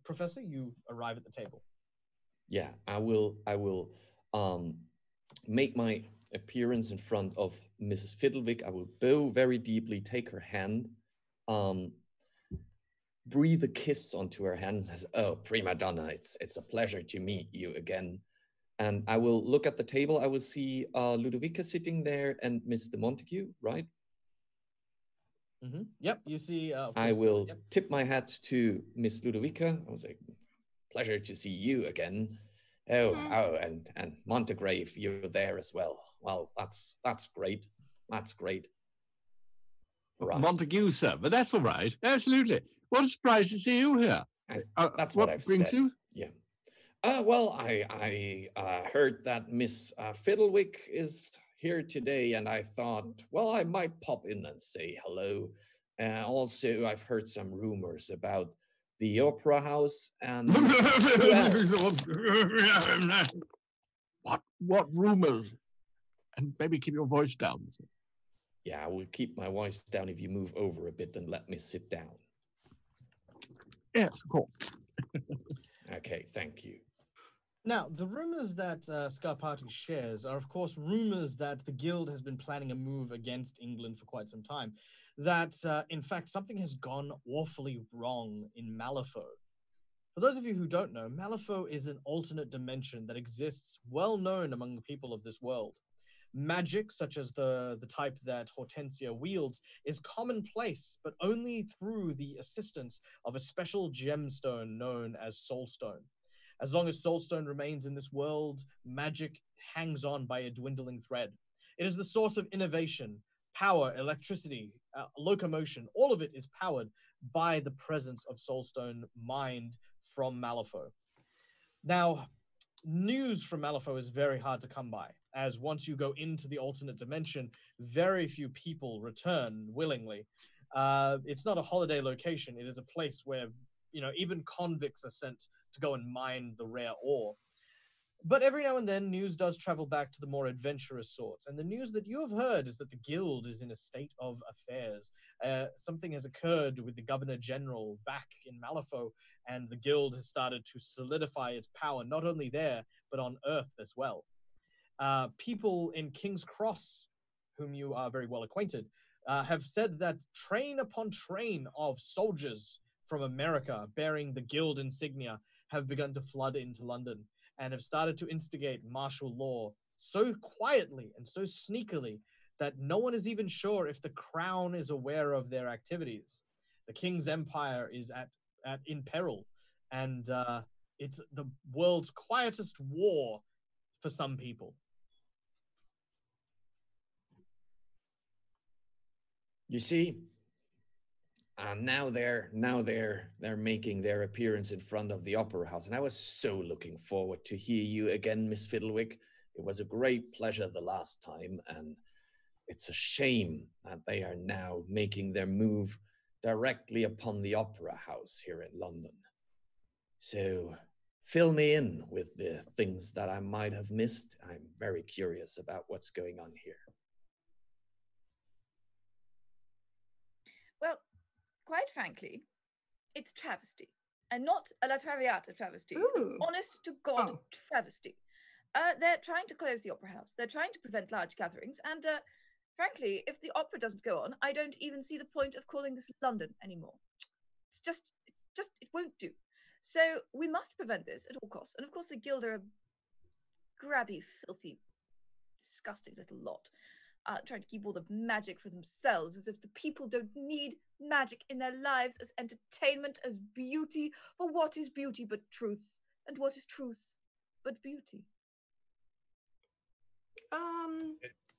Professor, you arrive at the table. Yeah, I will make my appearance in front of Mrs. Fiddlewick. I will bow very deeply, take her hand, breathe a kiss onto her hand, and says, "Oh, Primadonna, it's a pleasure to meet you again." And I will look at the table. I will see Ludovica sitting there and Mr. Montague, right? Mm-hmm. Yep, you see. I will tip my hat to Miss Ludovica. I was like, "Pleasure to see you again." Oh, and Montagrave, you're there as well. Well, that's great. That's great. Right. Montague, sir, but that's all right. Absolutely. What a surprise to see you here. That's what I've brings said. You? Yeah. Well, I heard that Miss Fiddlewick is here today, and I thought, well, I might pop in and say hello. Also, I've heard some rumors about the opera house and who else? What rumors? And maybe keep your voice down. Yeah, I will keep my voice down if you move over a bit and let me sit down. Yes, of course. Okay, thank you. Now, the rumors that Scarpati shares are, of course, rumors that the guild has been planning a move against England for quite some time. That, in fact, something has gone awfully wrong in Malifaux. For those of you who don't know, Malifaux is an alternate dimension that exists well known among the people of this world. Magic, such as the type that Hortensia wields, is commonplace, but only through the assistance of a special gemstone known as Soulstone. As long as Soulstone remains in this world, magic hangs on by a dwindling thread. It is the source of innovation, power, electricity, locomotion. All of it is powered by the presence of Soulstone mined from Malifaux. Now, news from Malifaux is very hard to come by, as once you go into the alternate dimension, very few people return willingly. It's not a holiday location. It is a place where, even convicts are sent to go and mine the rare ore. But every now and then, news does travel back to the more adventurous sorts. And the news that you have heard is that the guild is in a state of affairs. Something has occurred with the Governor General back in Malifaux, and the guild has started to solidify its power, not only there, but on Earth as well. People in King's Cross, whom you are very well acquainted, have said that train upon train of soldiers from America bearing the guild insignia have begun to flood into London and have started to instigate martial law so quietly and so sneakily that no one is even sure if the crown is aware of their activities. The king's empire is in peril, and it's the world's quietest war for some people. You see, now they're making their appearance in front of the opera house, and I was so looking forward to hear you again, Miss Fiddlewick. It was a great pleasure the last time, and it's a shame that they are now making their move directly upon the opera house here in London. So fill me in with the things that I might have missed. I'm very curious about what's going on here. Well, quite frankly, it's travesty. And not a La Traviata travesty. Honest to God travesty. They're trying to close the opera house. They're trying to prevent large gatherings. And frankly, if the opera doesn't go on, I don't even see the point of calling this London anymore. It's just, it won't do. So we must prevent this at all costs. And of course, the guild are a grabby, filthy, disgusting little lot. Trying to keep all the magic for themselves, as if the people don't need magic in their lives as entertainment, as beauty. For what is beauty but truth? And what is truth but beauty?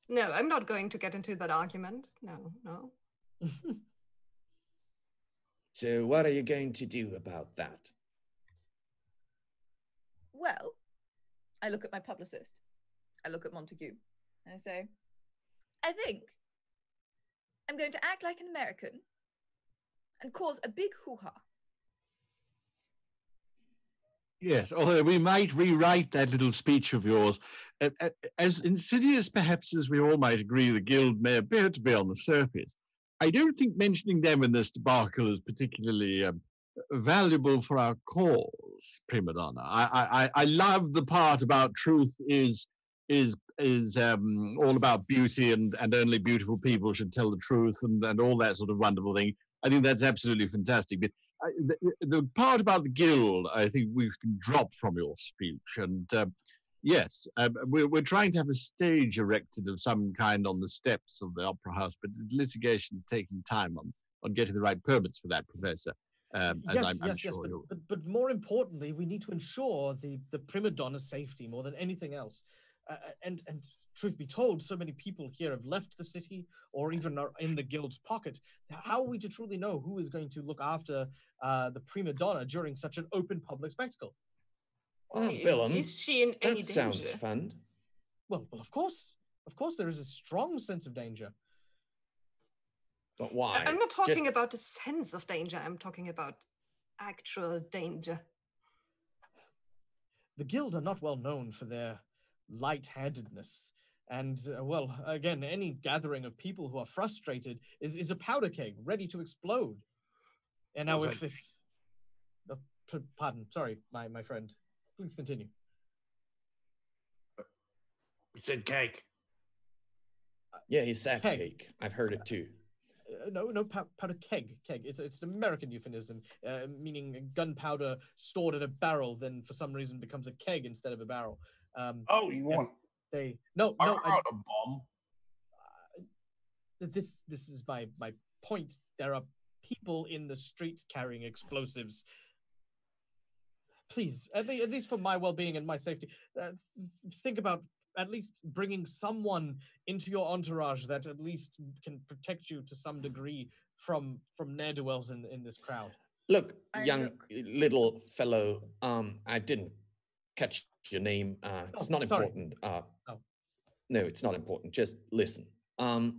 No, I'm not going to get into that argument. No. So what are you going to do about that? Well, I look at my publicist. I look at Montague. And I say, I think I'm going to act like an American and cause a big hoo-ha. Yes, although we might rewrite that little speech of yours. As insidious, perhaps, as we all might agree the guild may appear to be on the surface, I don't think mentioning them in this debacle is particularly valuable for our cause, Primadonna. I love the part about truth is all about beauty and only beautiful people should tell the truth and all that sort of wonderful thing. I think that's absolutely fantastic. But the part about the guild, I think we can drop from your speech. And yes, we're trying to have a stage erected of some kind on the steps of the opera house, but litigation is taking time on getting the right permits for that, Professor. Yes, but more importantly, we need to ensure the Primadonna's safety more than anything else. And truth be told, so many people here have left the city or even are in the guild's pocket. How are we to truly know who is going to look after the Primadonna during such an open public spectacle? Billum, is she in any danger? That sounds fun. Well, of course. of course there is a strong sense of danger. But why? I'm not talking about a sense of danger. I'm talking about actual danger. The guild are not well known for their light-handedness. And, well, again, any gathering of people who are frustrated is a powder keg ready to explode. And now pardon, sorry, my friend. Please continue. You said cake. Yeah, he said cake. I've heard it too. No, powder keg. It's an American euphemism, meaning gunpowder stored in a barrel, then for some reason becomes a keg instead of a barrel. You want? No. I want a bomb. This is my point. There are people in the streets carrying explosives. Please, at least for my well-being and my safety, think about at least bringing someone into your entourage that at least can protect you to some degree from ne'er-do-wells in this crowd. Look, little fellow, I didn't catch your name. It's not important. No, it's not important. Just listen. Okay.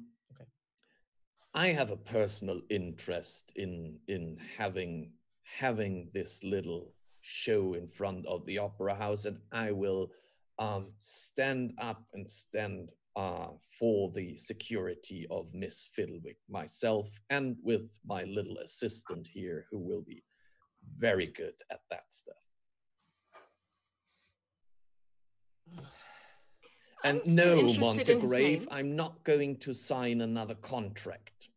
I have a personal interest in having this little show in front of the opera house, and I will stand up and stand for the security of Miss Fiddlewick myself, and with my little assistant here, who will be very good at that stuff. And no, Montegrave, I'm not going to sign another contract.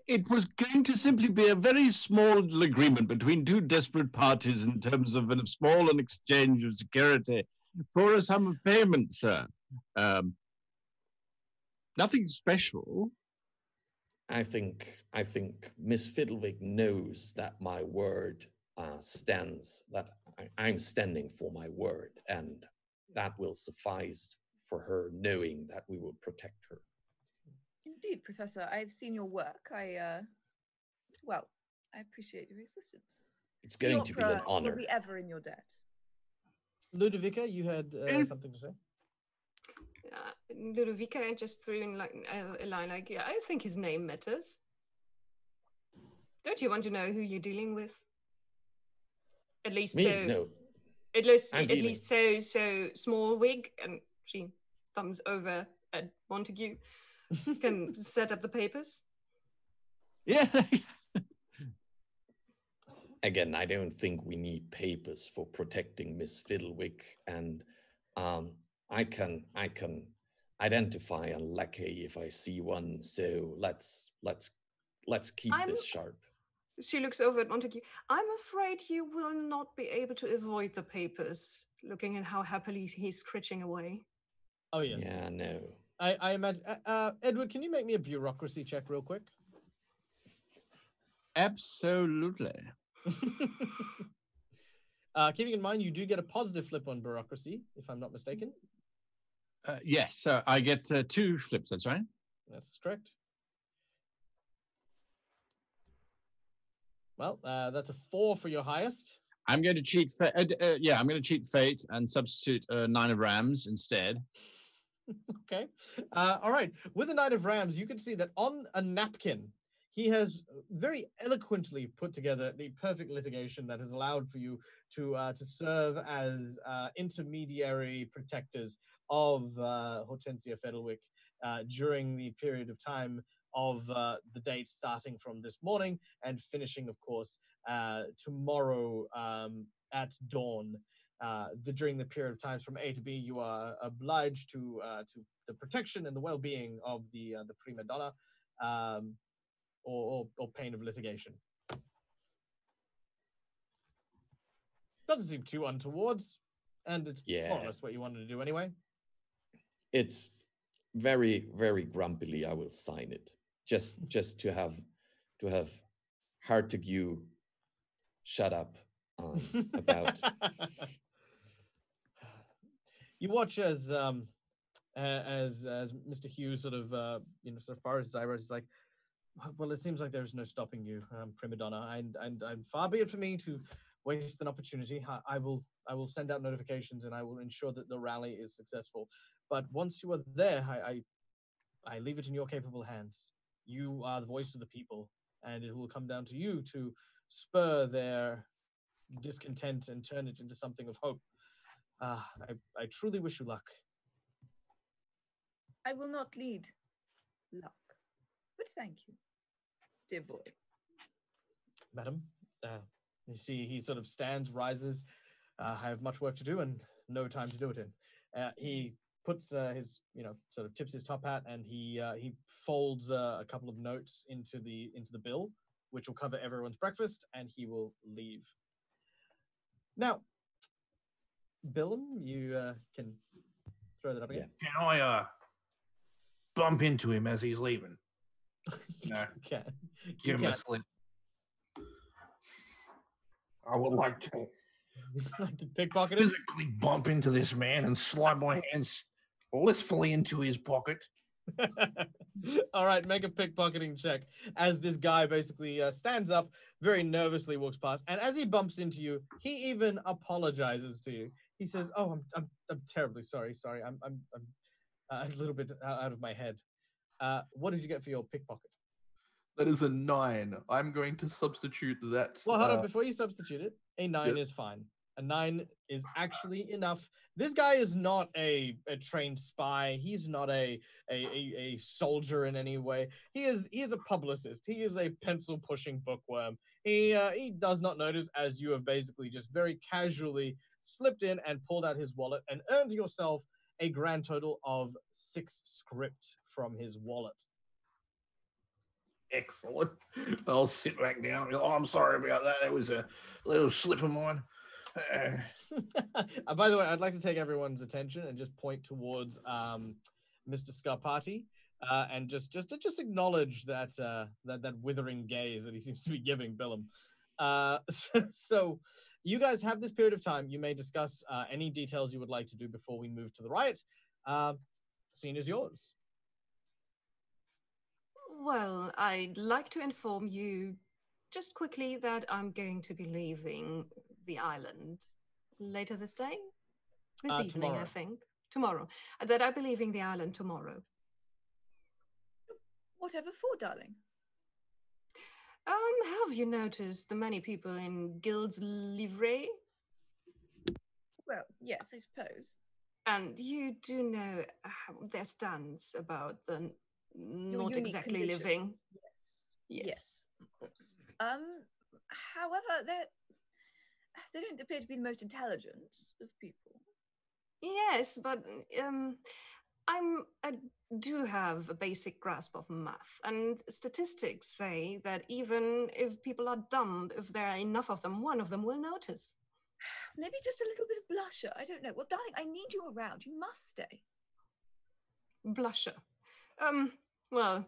It was going to simply be a very small agreement between two desperate parties in terms of a small exchange of security for a sum of payment, sir. Nothing special. I think Miss Fiddlewick knows that my word stands, that I'm standing for my word, and that will suffice for her knowing that we will protect her. Indeed, Professor. I've seen your work. I appreciate your assistance. It's going to be an honor. Will be ever in your debt. Ludovica, you had something to say? Ludovica just threw in like a line like, yeah, I think his name matters. Don't you want to know who you're dealing with? At least no. At least so small wig, and she thumbs over at Montague, can set up the papers. Yeah. Again, I don't think we need papers for protecting Miss Fiddlewick, and I can identify a lackey if I see one. So let's keep this sharp. She looks over at Montague. I'm afraid you will not be able to avoid the papers, looking at how happily he's scritching away. Oh, yes. Yeah, no. I imagine. Edward, can you make me a bureaucracy check real quick? Absolutely. Keeping in mind, you do get a positive flip on bureaucracy, if I'm not mistaken. Yes, so I get 2 flips, that's right? That's correct. Well, that's a 4 for your highest. I'm going to cheat. I'm going to cheat fate and substitute 9 of Rams instead. Okay. All right. With the Knight of Rams, you can see that on a napkin, he has very eloquently put together the perfect litigation that has allowed for you to serve as intermediary protectors of Hortensia Fiddlewick during the period of time of the date starting from this morning and finishing, of course, tomorrow at dawn. During the period of times from A to B, you are obliged to the protection and the well-being of the Primadonna, or pain of litigation. Doesn't seem too untowards, and it's more or less what you wanted to do anyway. It's very, very grumpily I will sign it. Just to have Hartigue shut up about. You watch as Mr. Hughes sort of sort of far as Zyra is like, well, it seems like there's no stopping you, Primadonna, and far be it for me to waste an opportunity. I will send out notifications and I will ensure that the rally is successful. But once you are there, I leave it in your capable hands. You are the voice of the people, and it will come down to you to spur their discontent and turn it into something of hope. I truly wish you luck. I will not lead luck, but thank you, dear boy. Madam, you see, he sort of stands, rises. I have much work to do and no time to do it in. He puts his, sort of tips his top hat, and he folds a couple of notes into the bill, which will cover everyone's breakfast, and he will leave. Now, Billum, you can throw that up again. Can I bump into him as he's leaving? No. You can. Give him a slip. I would like to Like to pickpocket him? physically bump into this man and slide my hands blissfully into his pocket. All right, make a pickpocketing check as this guy basically stands up, very nervously walks past, and as he bumps into you, he even apologizes to you. He says, "Oh, I'm terribly sorry. I'm a little bit out of my head. What did you get for your pickpocket?" That is a 9. I'm going to substitute that. Well, hold on. Before you substitute it, a 9 is fine. A 9 is actually enough. This guy is not a trained spy. He's not a soldier in any way. He is a publicist. He is a pencil pushing bookworm. He does not notice as you have basically just very casually slipped in and pulled out his wallet and earned yourself a grand total of 6 script from his wallet. Excellent. I'll sit back down. Oh, I'm sorry about that. It was a little slip of mine. By the way, I'd like to take everyone's attention and just point towards Mr. Scarpati and just acknowledge that withering gaze that he seems to be giving Billum. So you guys have this period of time. You may discuss any details you would like to do before we move to the riot. Scene is yours. Well, I'd like to inform you just quickly that I'm going to be leaving the island later this day. This evening, tomorrow. I think. Tomorrow. That I'll be leaving the island tomorrow. Whatever for, darling? Have you noticed the many people in guild's livery? Well, yes, I suppose. And you do know their stance about the not unique exactly condition. living. Yes, of course. However, they don't appear to be the most intelligent of people. Yes, but I do have a basic grasp of math, and statistics say that even if people are dumb, if there are enough of them, one of them will notice. Maybe just a little bit of blusher. I don't know. Well, darling, I need you around. You must stay. Blusher. Well,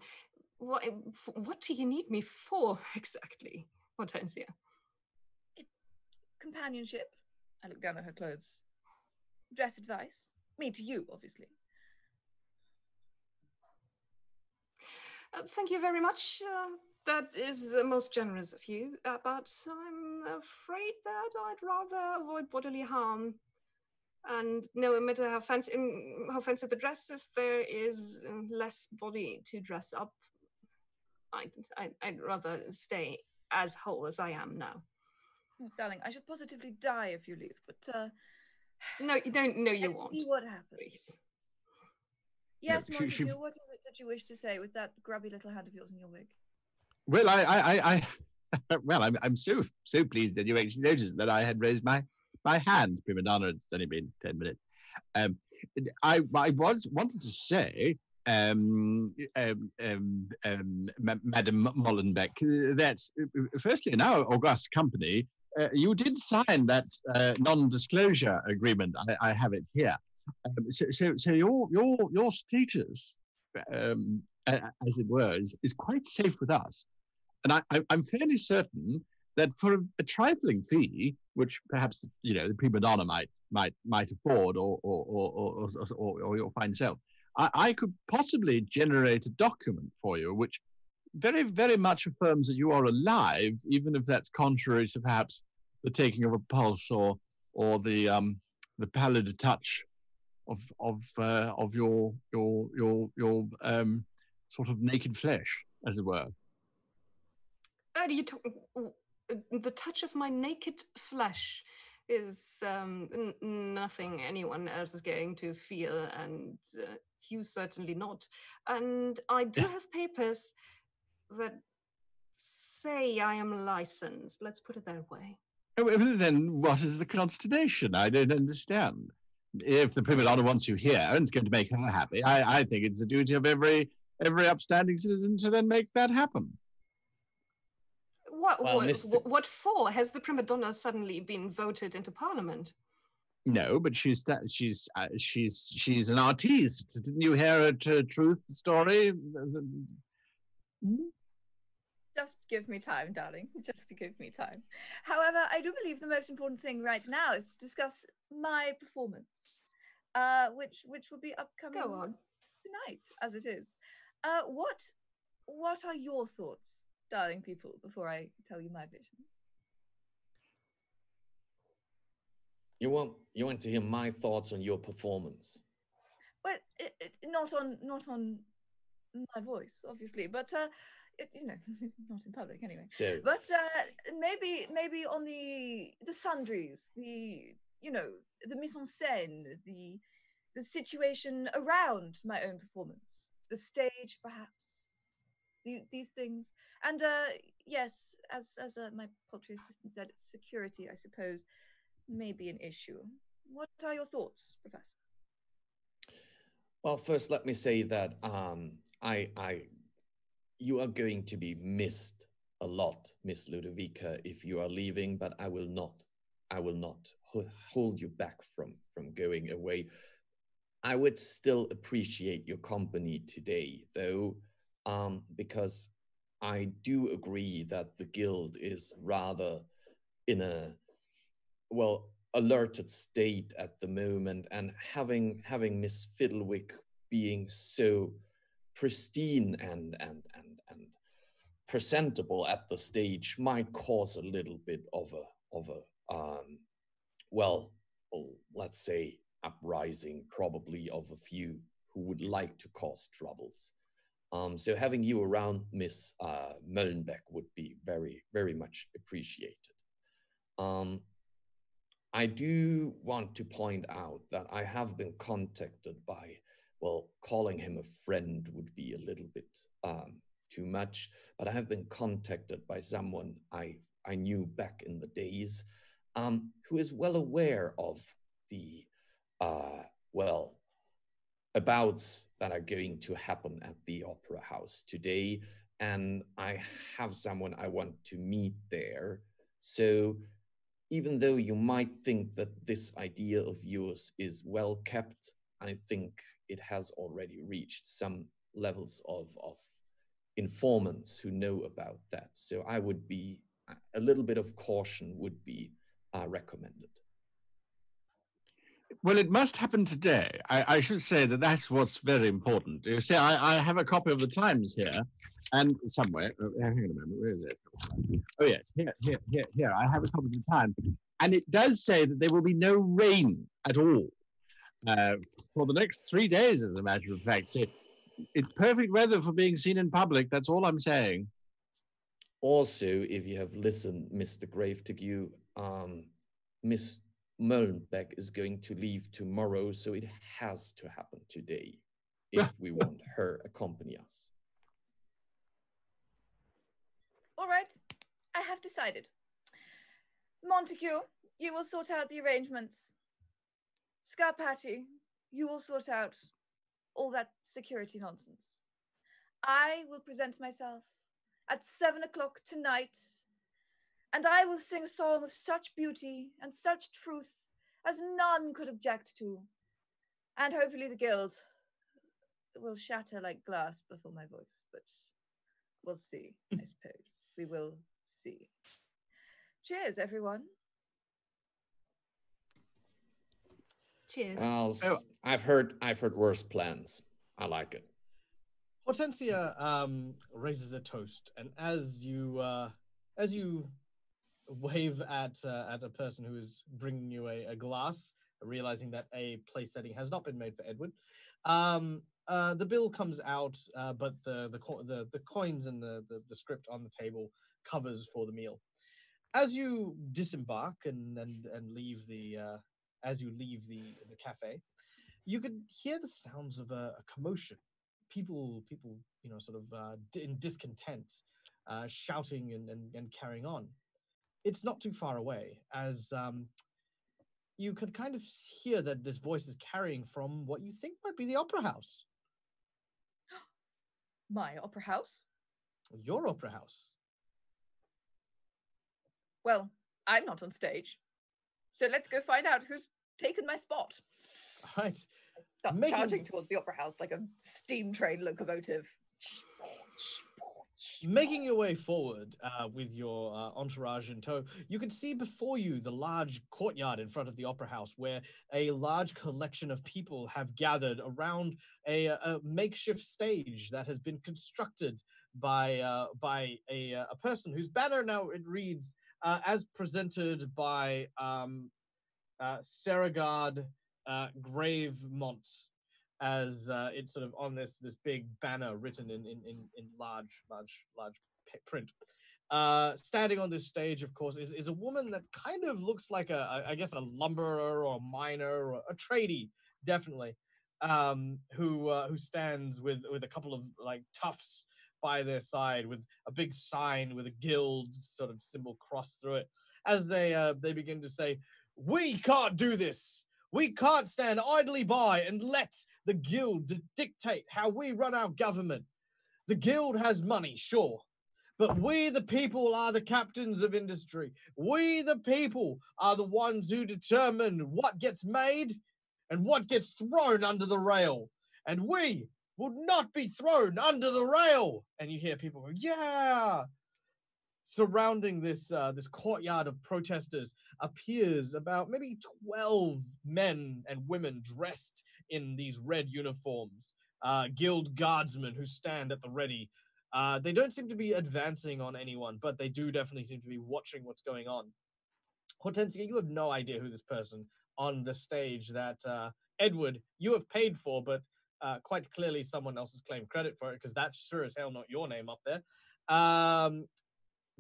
what do you need me for exactly, Hortensia? Companionship. I look down at her clothes. Dress advice. Me to you, obviously. Thank you very much. That is most generous of you, but I'm afraid that I'd rather avoid bodily harm. And no matter how fancy the dress, if there is less body to dress up, I'd rather stay as whole as I am now. Oh, darling, I should positively die if you leave, but no, you don't. No, you let's won't. see what happens. Please. Yes, No, Montague, what is it that you wish to say with that grubby little hand of yours in your wig? Well, I'm so pleased that you actually noticed that I had raised my hand, Primadonna. It's only been 10 minutes. I wanted to say, Madam Molenbeek, that firstly, in our august company, you did sign that non-disclosure agreement. I have it here. So your status, as it were, is quite safe with us. And I'm fairly certain that for a trifling fee, which perhaps the Primadonna might afford, or your fine self, I could possibly generate a document for you, which very, very much affirms that you are alive, even if that's contrary to perhaps the taking of a pulse or the pallid touch of your sort of naked flesh, as it were. You talk, the touch of my naked flesh is nothing anyone else is going to feel, and you certainly not. And I do have papers that say I am licensed. Let's put it that way. Then what is the consternation? I don't understand. If the Primadonna wants you here and it's going to make her happy, I think it's the duty of every upstanding citizen to then make that happen. What for? Has the Primadonna suddenly been voted into Parliament? No, but she's an artiste. Didn't you hear a truth story? Just give me time, darling. Just give me time. However, I do believe the most important thing right now is to discuss my performance, which will be upcoming tonight, as it is. What are your thoughts, darling people, before I tell you my vision? You want to hear my thoughts on your performance? Well, not on my voice, obviously, but you know, not in public anyway. So, but maybe on the sundries, the mise en scène, the situation around my own performance, the stage, perhaps, these things, and yes, as my poultry assistant said, security, I suppose, may be an issue. What are your thoughts, Professor? Well, first, let me say that you are going to be missed a lot, Miss Ludovica, if you are leaving, but I will not hold you back from going away. I would still appreciate your company today, though, because I do agree that the guild is rather in a, well, alerted state at the moment, and having Miss Fiddlewick being so pristine and presentable at the stage might cause a little bit of a well, let's say uprising, probably of a few who would like to cause troubles. So having you around, Miss Möllenbeck, would be very, very much appreciated. I do want to point out that I have been contacted by, well, calling him a friend would be a little bit too much, but I have been contacted by someone I knew back in the days, who is well aware of the, well, abouts that are going to happen at the Opera House today, and I have someone I want to meet there. So even though you might think that this idea of yours is well kept, I think it has already reached some levels of informants who know about that. So I would be, a little bit of caution would be recommended. Well, it must happen today. I should say that that's what's very important. You see, I have a copy of the Times here, and somewhere, hang on a moment, where is it? Oh yes, here, I have a copy of the Times. And it does say that there will be no rain at all for the next 3 days, as a matter of fact. So it's perfect weather for being seen in public, that's all I'm saying. Also, if you have listened, Mr. Gravetigue, Miss Möllenbeck is going to leave tomorrow, so it has to happen today if we want her accompany us. All right, I have decided. Montague, you will sort out the arrangements. Scarpati, you will sort out all that security nonsense. I will present myself at 7 o'clock tonight, and I will sing a song of such beauty and such truth as none could object to. And hopefully the guild will shatter like glass before my voice, but we'll see, I suppose. We will see. Cheers, everyone. Cheers. Well, I've heard worse plans. I like it. Hortensia raises a toast, and as you wave at a person who is bringing you a glass, realizing that a place setting has not been made for Edward. The bill comes out, but the coins and the script on the table covers for the meal. As you disembark and leave as you leave the cafe, you could hear the sounds of a commotion. People, sort of in discontent, shouting and carrying on. It's not too far away, as you could kind of hear that this voice is carrying from what you think might be the opera house. My opera house? Your opera house. Well, I'm not on stage. So let's go find out who's taken my spot. All right. Start charging towards the opera house like a steam train locomotive. Making your way forward with your entourage in tow, you can see before you the large courtyard in front of the opera house, where a large collection of people have gathered around a makeshift stage that has been constructed by a person whose banner now it reads as presented by Saragard Gravemont, as it's sort of on this big banner written in large print. Standing on this stage, of course, is a woman that kind of looks like I guess a lumberer or a miner or a tradie, definitely, who stands with a couple of like toughs by their side, with a big sign with a guild sort of symbol crossed through it, as they begin to say, "We can't do this. We can't stand idly by and let the guild dictate how we run our government. The guild has money, sure, but we the people are the captains of industry. We the people are the ones who determine what gets made and what gets thrown under the rail. And we will not be thrown under the rail." And you hear people go, "Yeah!" Surrounding this courtyard of protesters appears about maybe 12 men and women dressed in these red uniforms, guild guardsmen who stand at the ready. They don't seem to be advancing on anyone, but they do definitely seem to be watching what's going on. Hortensia, you have no idea who this person on the stage that Edward, you have paid for, but quite clearly someone else has claimed credit for it, because that's sure as hell not your name up there.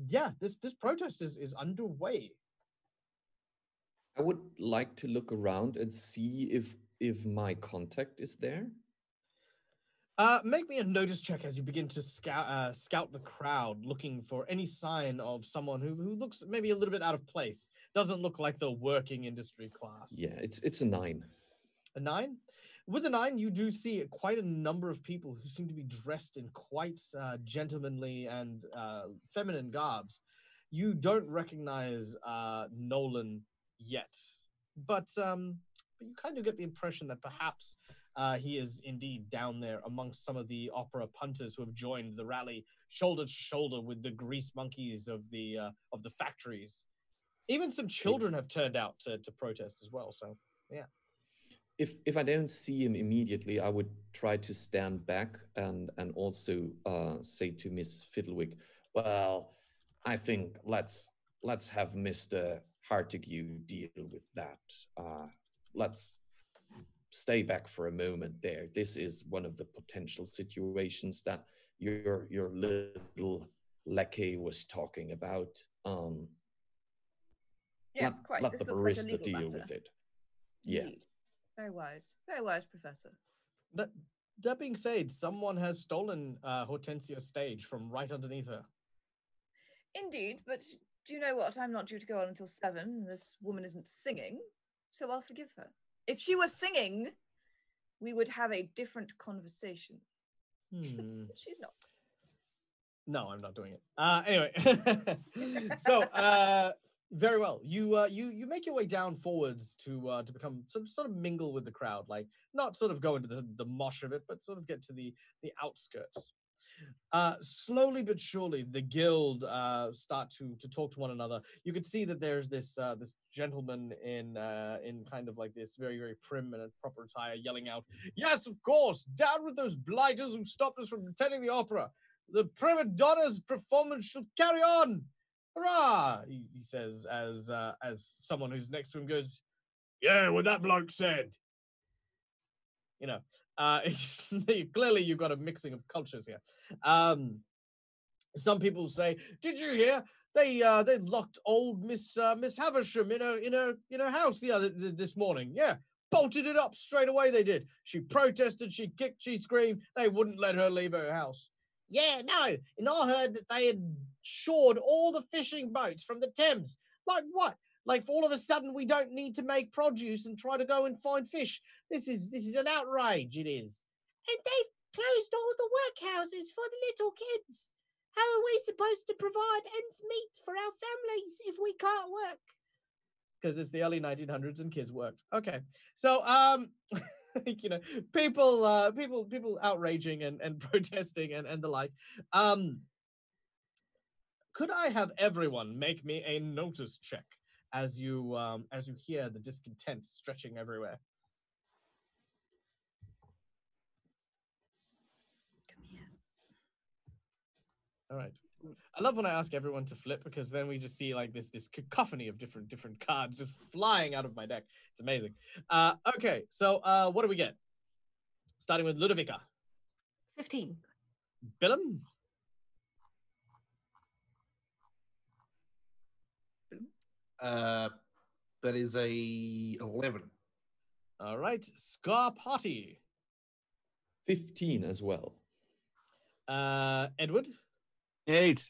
Yeah, this protest is underway. I would like to look around and see if my contact is there. Make me a notice check as you begin to scout the crowd, looking for any sign of someone who looks maybe a little bit out of place. Doesn't look like the working industry class. Yeah, it's a 9. A 9? With a 9, you do see quite a number of people who seem to be dressed in quite gentlemanly and feminine garbs. You don't recognize Nolan yet, but you kind of get the impression that perhaps he is indeed down there amongst some of the opera punters who have joined the rally, shoulder to shoulder with the grease monkeys of the factories. Even some children have turned out to protest as well. So yeah. If I don't see him immediately, I would try to stand back and also say to Miss Fiddlewick, "Well, I think let's have Mr. Hartigue deal with that. Let's stay back for a moment there. This is one of the potential situations that your little lackey was talking about. Yes, quite. Let This the looks like a barista legal deal matter. with it." Indeed. Yeah. Very wise, Professor. That being said, someone has stolen Hortensia's stage from right underneath her. Indeed, but do you know what? I'm not due to go on until 7, and this woman isn't singing, so I'll forgive her. If she was singing, we would have a different conversation. But she's not. No, I'm not doing it. Anyway, so very well. You make your way down forwards to become sort of mingle with the crowd, like not sort of go into the mosh of it, but sort of get to the outskirts. Slowly but surely, the guild start to talk to one another. You can see that there's this gentleman in kind of like this very, very prim and proper attire, yelling out, "Yes, of course! Down with those blighters who stopped us from attending the opera! The Primadonna's performance shall carry on! Hurrah! He says as someone who's next to him goes, yeah, what that bloke said. You know, clearly you've got a mixing of cultures here. Some people say, did you hear? They locked old Miss Havisham in her house this morning. Yeah, bolted it up straight away. They did. She protested. She kicked. She screamed. They wouldn't let her leave her house. Yeah, no. And I heard that they had shored all the fishing boats from the Thames. Like what? Like all of a sudden we don't need to make produce and try to go and find fish. This is an outrage. It is. And they've closed all the workhouses for the little kids. How are we supposed to provide ends meet for our families if we can't work? Because it's the early 1900s and kids worked. Okay, so you know, people outraging and protesting and the like. Could I have everyone make me a notice check as you hear the discontent stretching everywhere? All right. I love when I ask everyone to flip because then we just see like this cacophony of different cards just flying out of my deck. It's amazing. Okay, so what do we get? Starting with Ludovica. 15. Billum. That is a 11. All right, Scarpati. 15 as well. Edward. 8.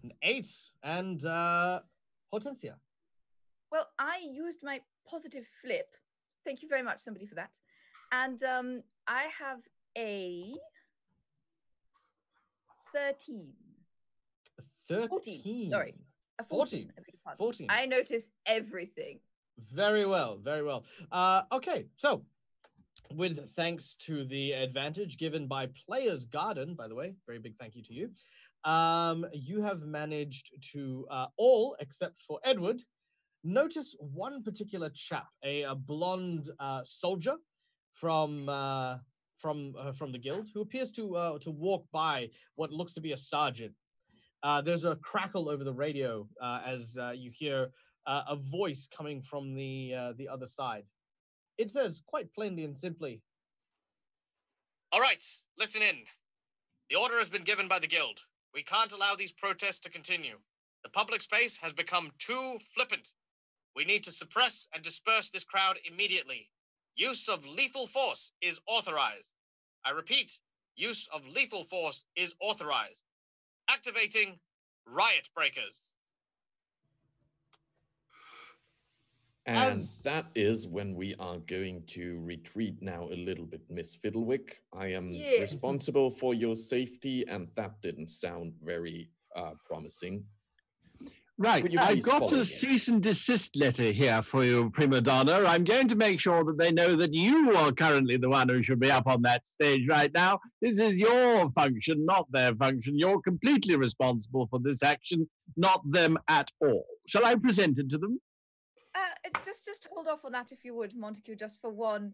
An 8. And Hortensia. Well, I used my positive flip. Thank you very much, somebody, for that. And I have a 13. 13. 14. Sorry, a 14. 14. I notice everything. Very well, very well. Okay, so with thanks to the advantage given by Player's Garden, by the way, very big thank you to you. You have managed to all, except for Edward, notice one particular chap, a blonde soldier from the guild, who appears to walk by what looks to be a sergeant. There's a crackle over the radio as you hear a voice coming from the other side. It says quite plainly and simply, All right, listen in. The order has been given by the guild. We can't allow these protests to continue. The public space has become too flippant. We need to suppress and disperse this crowd immediately. Use of lethal force is authorized. I repeat, use of lethal force is authorized. Activating riot breakers. And that is when we are going to retreat now a little bit, Miss Fiddlewick. I am responsible for your safety, and that didn't sound very promising. Right, I've got a cease and desist letter here for you, Primadonna. I'm going to make sure that they know that you are currently the one who should be up on that stage right now. This is your function, not their function. You're completely responsible for this action, not them at all. Shall I present it to them? Just hold off on that if you would, Montague, just for one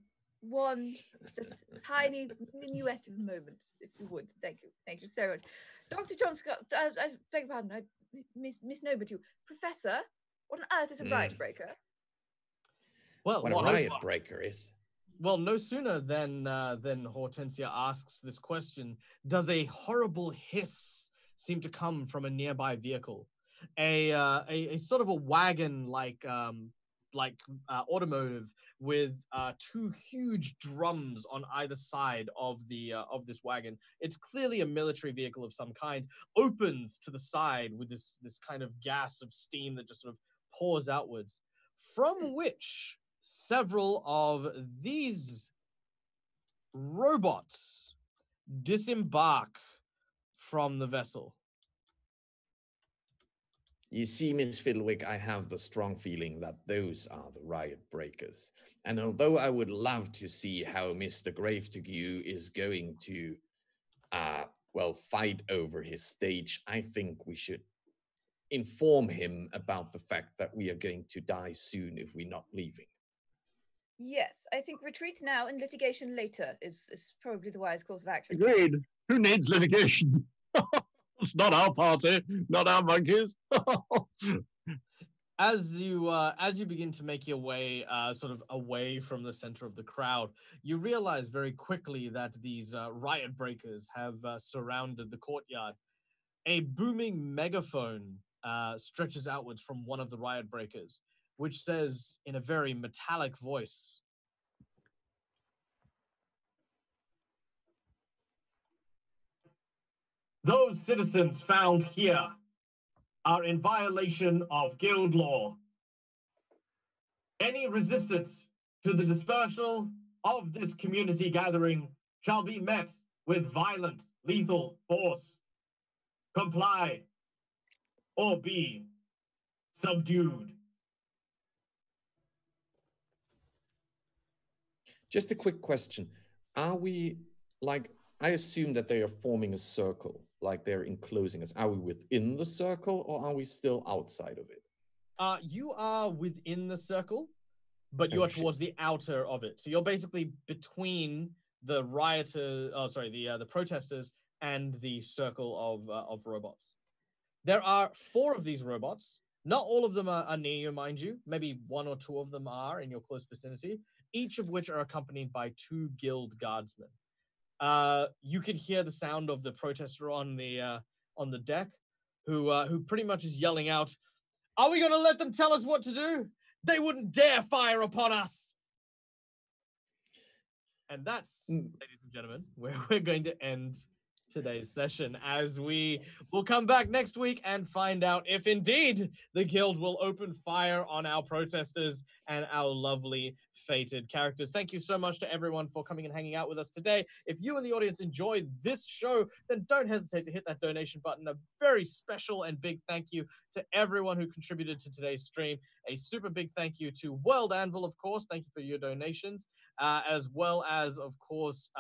just tiny minuet of a moment, if you would. Thank you so much. Dr. John Scott, I beg your pardon, I misnobered you. Professor, what on earth is a riot breaker? Well, what a riot breaker is. Well, no sooner than Hortensia asks this question, does a horrible hiss seem to come from a nearby vehicle? A sort of a wagon like automotive with two huge drums on either side of this wagon. It's clearly a military vehicle of some kind. Opens to the side with this kind of gas of steam that just sort of pours outwards, from which several of these robots disembark from the vessel. You see, Miss Fiddlewick, I have the strong feeling that those are the riot breakers. And although I would love to see how Mr. Gravetooth is going to, fight over his stage, I think we should inform him about the fact that we are going to die soon if we're not leaving. Yes, I think retreat now and litigation later is probably the wise course of action. Agreed. Who needs litigation? It's not our party, not our monkeys. As you begin to make your way sort of away from the center of the crowd, you realize very quickly that these riot breakers have surrounded the courtyard. A booming megaphone stretches outwards from one of the riot breakers, which says in a very metallic voice, "Those citizens found here are in violation of guild law. Any resistance to the dispersal of this community gathering shall be met with violent, lethal force. Comply or be subdued." Just a quick question. Are we, like, I assume that they are forming a circle, like they're enclosing us. Are we within the circle or are we still outside of it? You are within the circle, but you Oh, are shit. towards the outer of it. So you're basically between the the protesters and the circle of robots. There are 4 of these robots. Not all of them are near you, mind you. Maybe 1 or 2 of them are in your close vicinity, each of which are accompanied by 2 guild guardsmen. You can hear the sound of the protester on the deck, who pretty much is yelling out, "Are we going to let them tell us what to do? They wouldn't dare fire upon us." And that's, ladies and gentlemen, where we're going to end today's session, as we will come back next week and find out if indeed the guild will open fire on our protesters and our lovely fated characters. Thank you so much to everyone for coming and hanging out with us today. If you and the audience enjoyed this show, then don't hesitate to hit that donation button. A very special and big thank you to everyone who contributed to today's stream. A super big thank you to Wyrd Anvil, of course. Thank you for your donations, as well as, of course,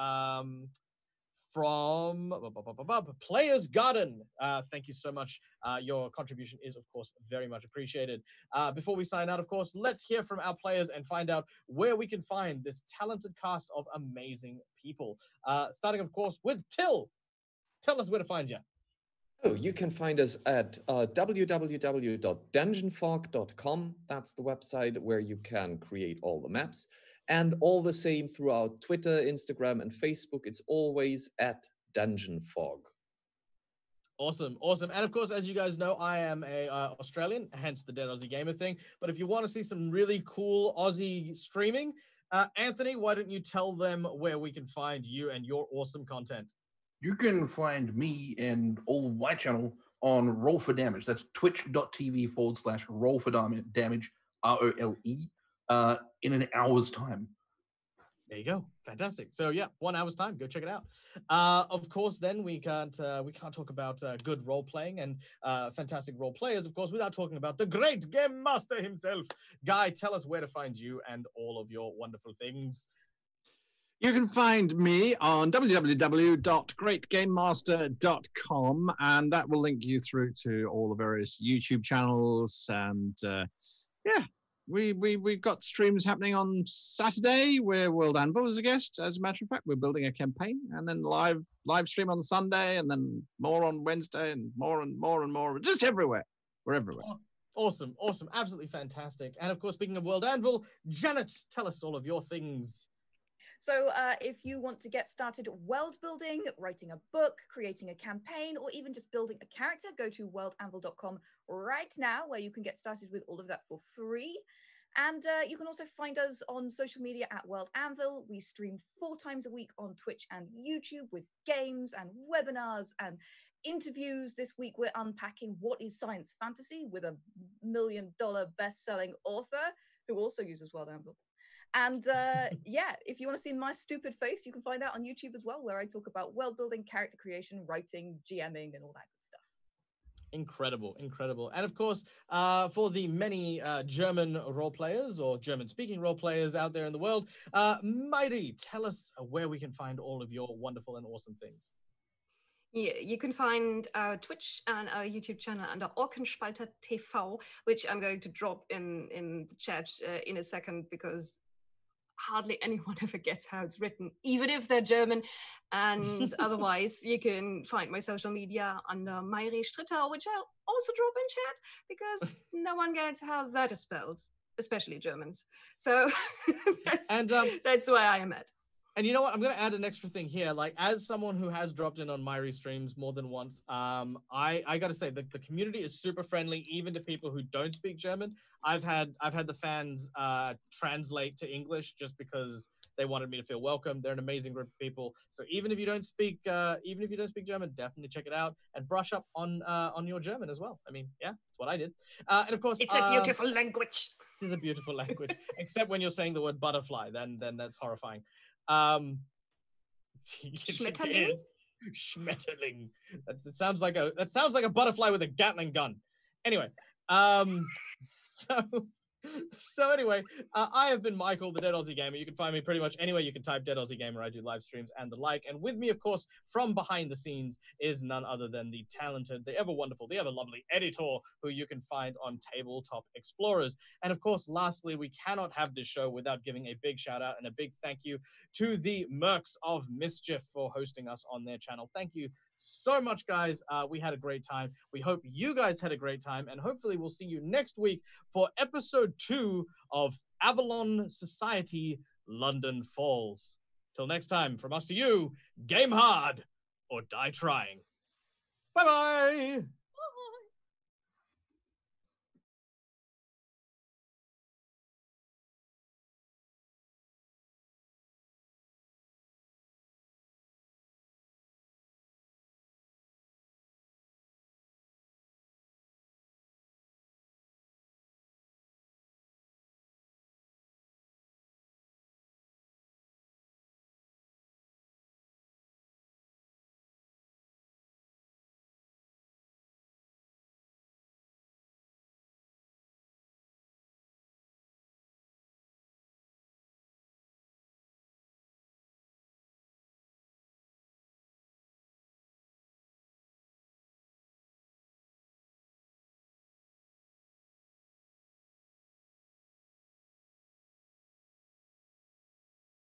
from Players Garden. Thank you so much. Your contribution is, of course, very much appreciated. Before we sign out, of course, let's hear from our players and find out where we can find this talented cast of amazing people. Starting, of course, with Till. Tell us where to find you. Oh, you can find us at www.dungeonfog.com. That's the website where you can create all the maps. And all the same throughout Twitter, Instagram, and Facebook. It's always at Dungeon Fog. Awesome, awesome. And of course, as you guys know, I am a Australian, hence the Dead Aussie Gamer thing. But if you want to see some really cool Aussie streaming, Anthony, why don't you tell them where we can find you and your awesome content? You can find me and all of my channel on Roll for Damage. That's twitch.tv/Roll for Damage, ROLE, in an hour's time. There you go. Fantastic. So yeah, 1 hour's time. Go check it out. Of course, then we can't talk about good role playing and fantastic role players, of course, without talking about the great game master himself. Guy, tell us where to find you and all of your wonderful things. You can find me on www.greatgamemaster.com, and that will link you through to all the various YouTube channels. And yeah, we've got streams happening on Saturday where Wyrd Anvil is a guest. As a matter of fact, we're building a campaign, and then live stream on Sunday, and then more on Wednesday, and more and more and more. Just everywhere. We're everywhere. Awesome, awesome, absolutely fantastic. And of course, speaking of Wyrd Anvil, Janet, tell us all of your things. So if you want to get started world building, writing a book, creating a campaign, or even just building a character, go to worldanvil.com right now, where you can get started with all of that for free. And you can also find us on social media at Wyrd Anvil. We stream 4 times a week on Twitch and YouTube with games and webinars and interviews. This week we're unpacking what is science fantasy with a $1 million best-selling author who also uses Wyrd Anvil. And yeah, if you want to see my stupid face, you can find that on YouTube as well, where I talk about world building, character creation, writing, GMing, and all that good stuff. Incredible, incredible. And of course, for the many German role players or German-speaking role players out there in the world, Mhaire, tell us where we can find all of your wonderful and awesome things. Yeah, you can find our Twitch and our YouTube channel under Orkenspalter TV, which I'm going to drop in the chat in a second, because hardly anyone ever gets how it's written, even if they're German. And otherwise, you can find my social media under Mhaire Stritter, which I'll also drop in chat because no one gets how that is spelled, especially Germans. So that's where I am at. And you know what? I'm going to add an extra thing here. Like, as someone who has dropped in on Mhaire streams more than once, I got to say the community is super friendly, even to people who don't speak German. I've had the fans translate to English just because they wanted me to feel welcome. They're an amazing group of people. So even if you don't speak German, definitely check it out and brush up on your German as well. I mean, yeah, that's what I did. And of course, it's a beautiful language. It is a beautiful language, except when you're saying the word butterfly. Then that's horrifying. Schmetterling? Schmetterling. That sounds like a butterfly with a Gatling gun. Anyway, so anyway, I have been Michael, the Dead Aussie Gamer. You can find me pretty much anywhere you can type Dead Aussie Gamer. I do live streams and the like. And with me, of course, from behind the scenes is none other than the talented, the ever wonderful, the ever lovely editor, who you can find on Tabletop Explorers. And of course, lastly, we cannot have this show without giving a big shout out and a big thank you to the Mercs of Mischief for hosting us on their channel. Thank you so much, guys. We had a great time. We hope you guys had a great time, and hopefully we'll see you next week for episode 2 of Avalon Society London Falls. Till next time, from us to you, game hard or die trying. Bye-bye!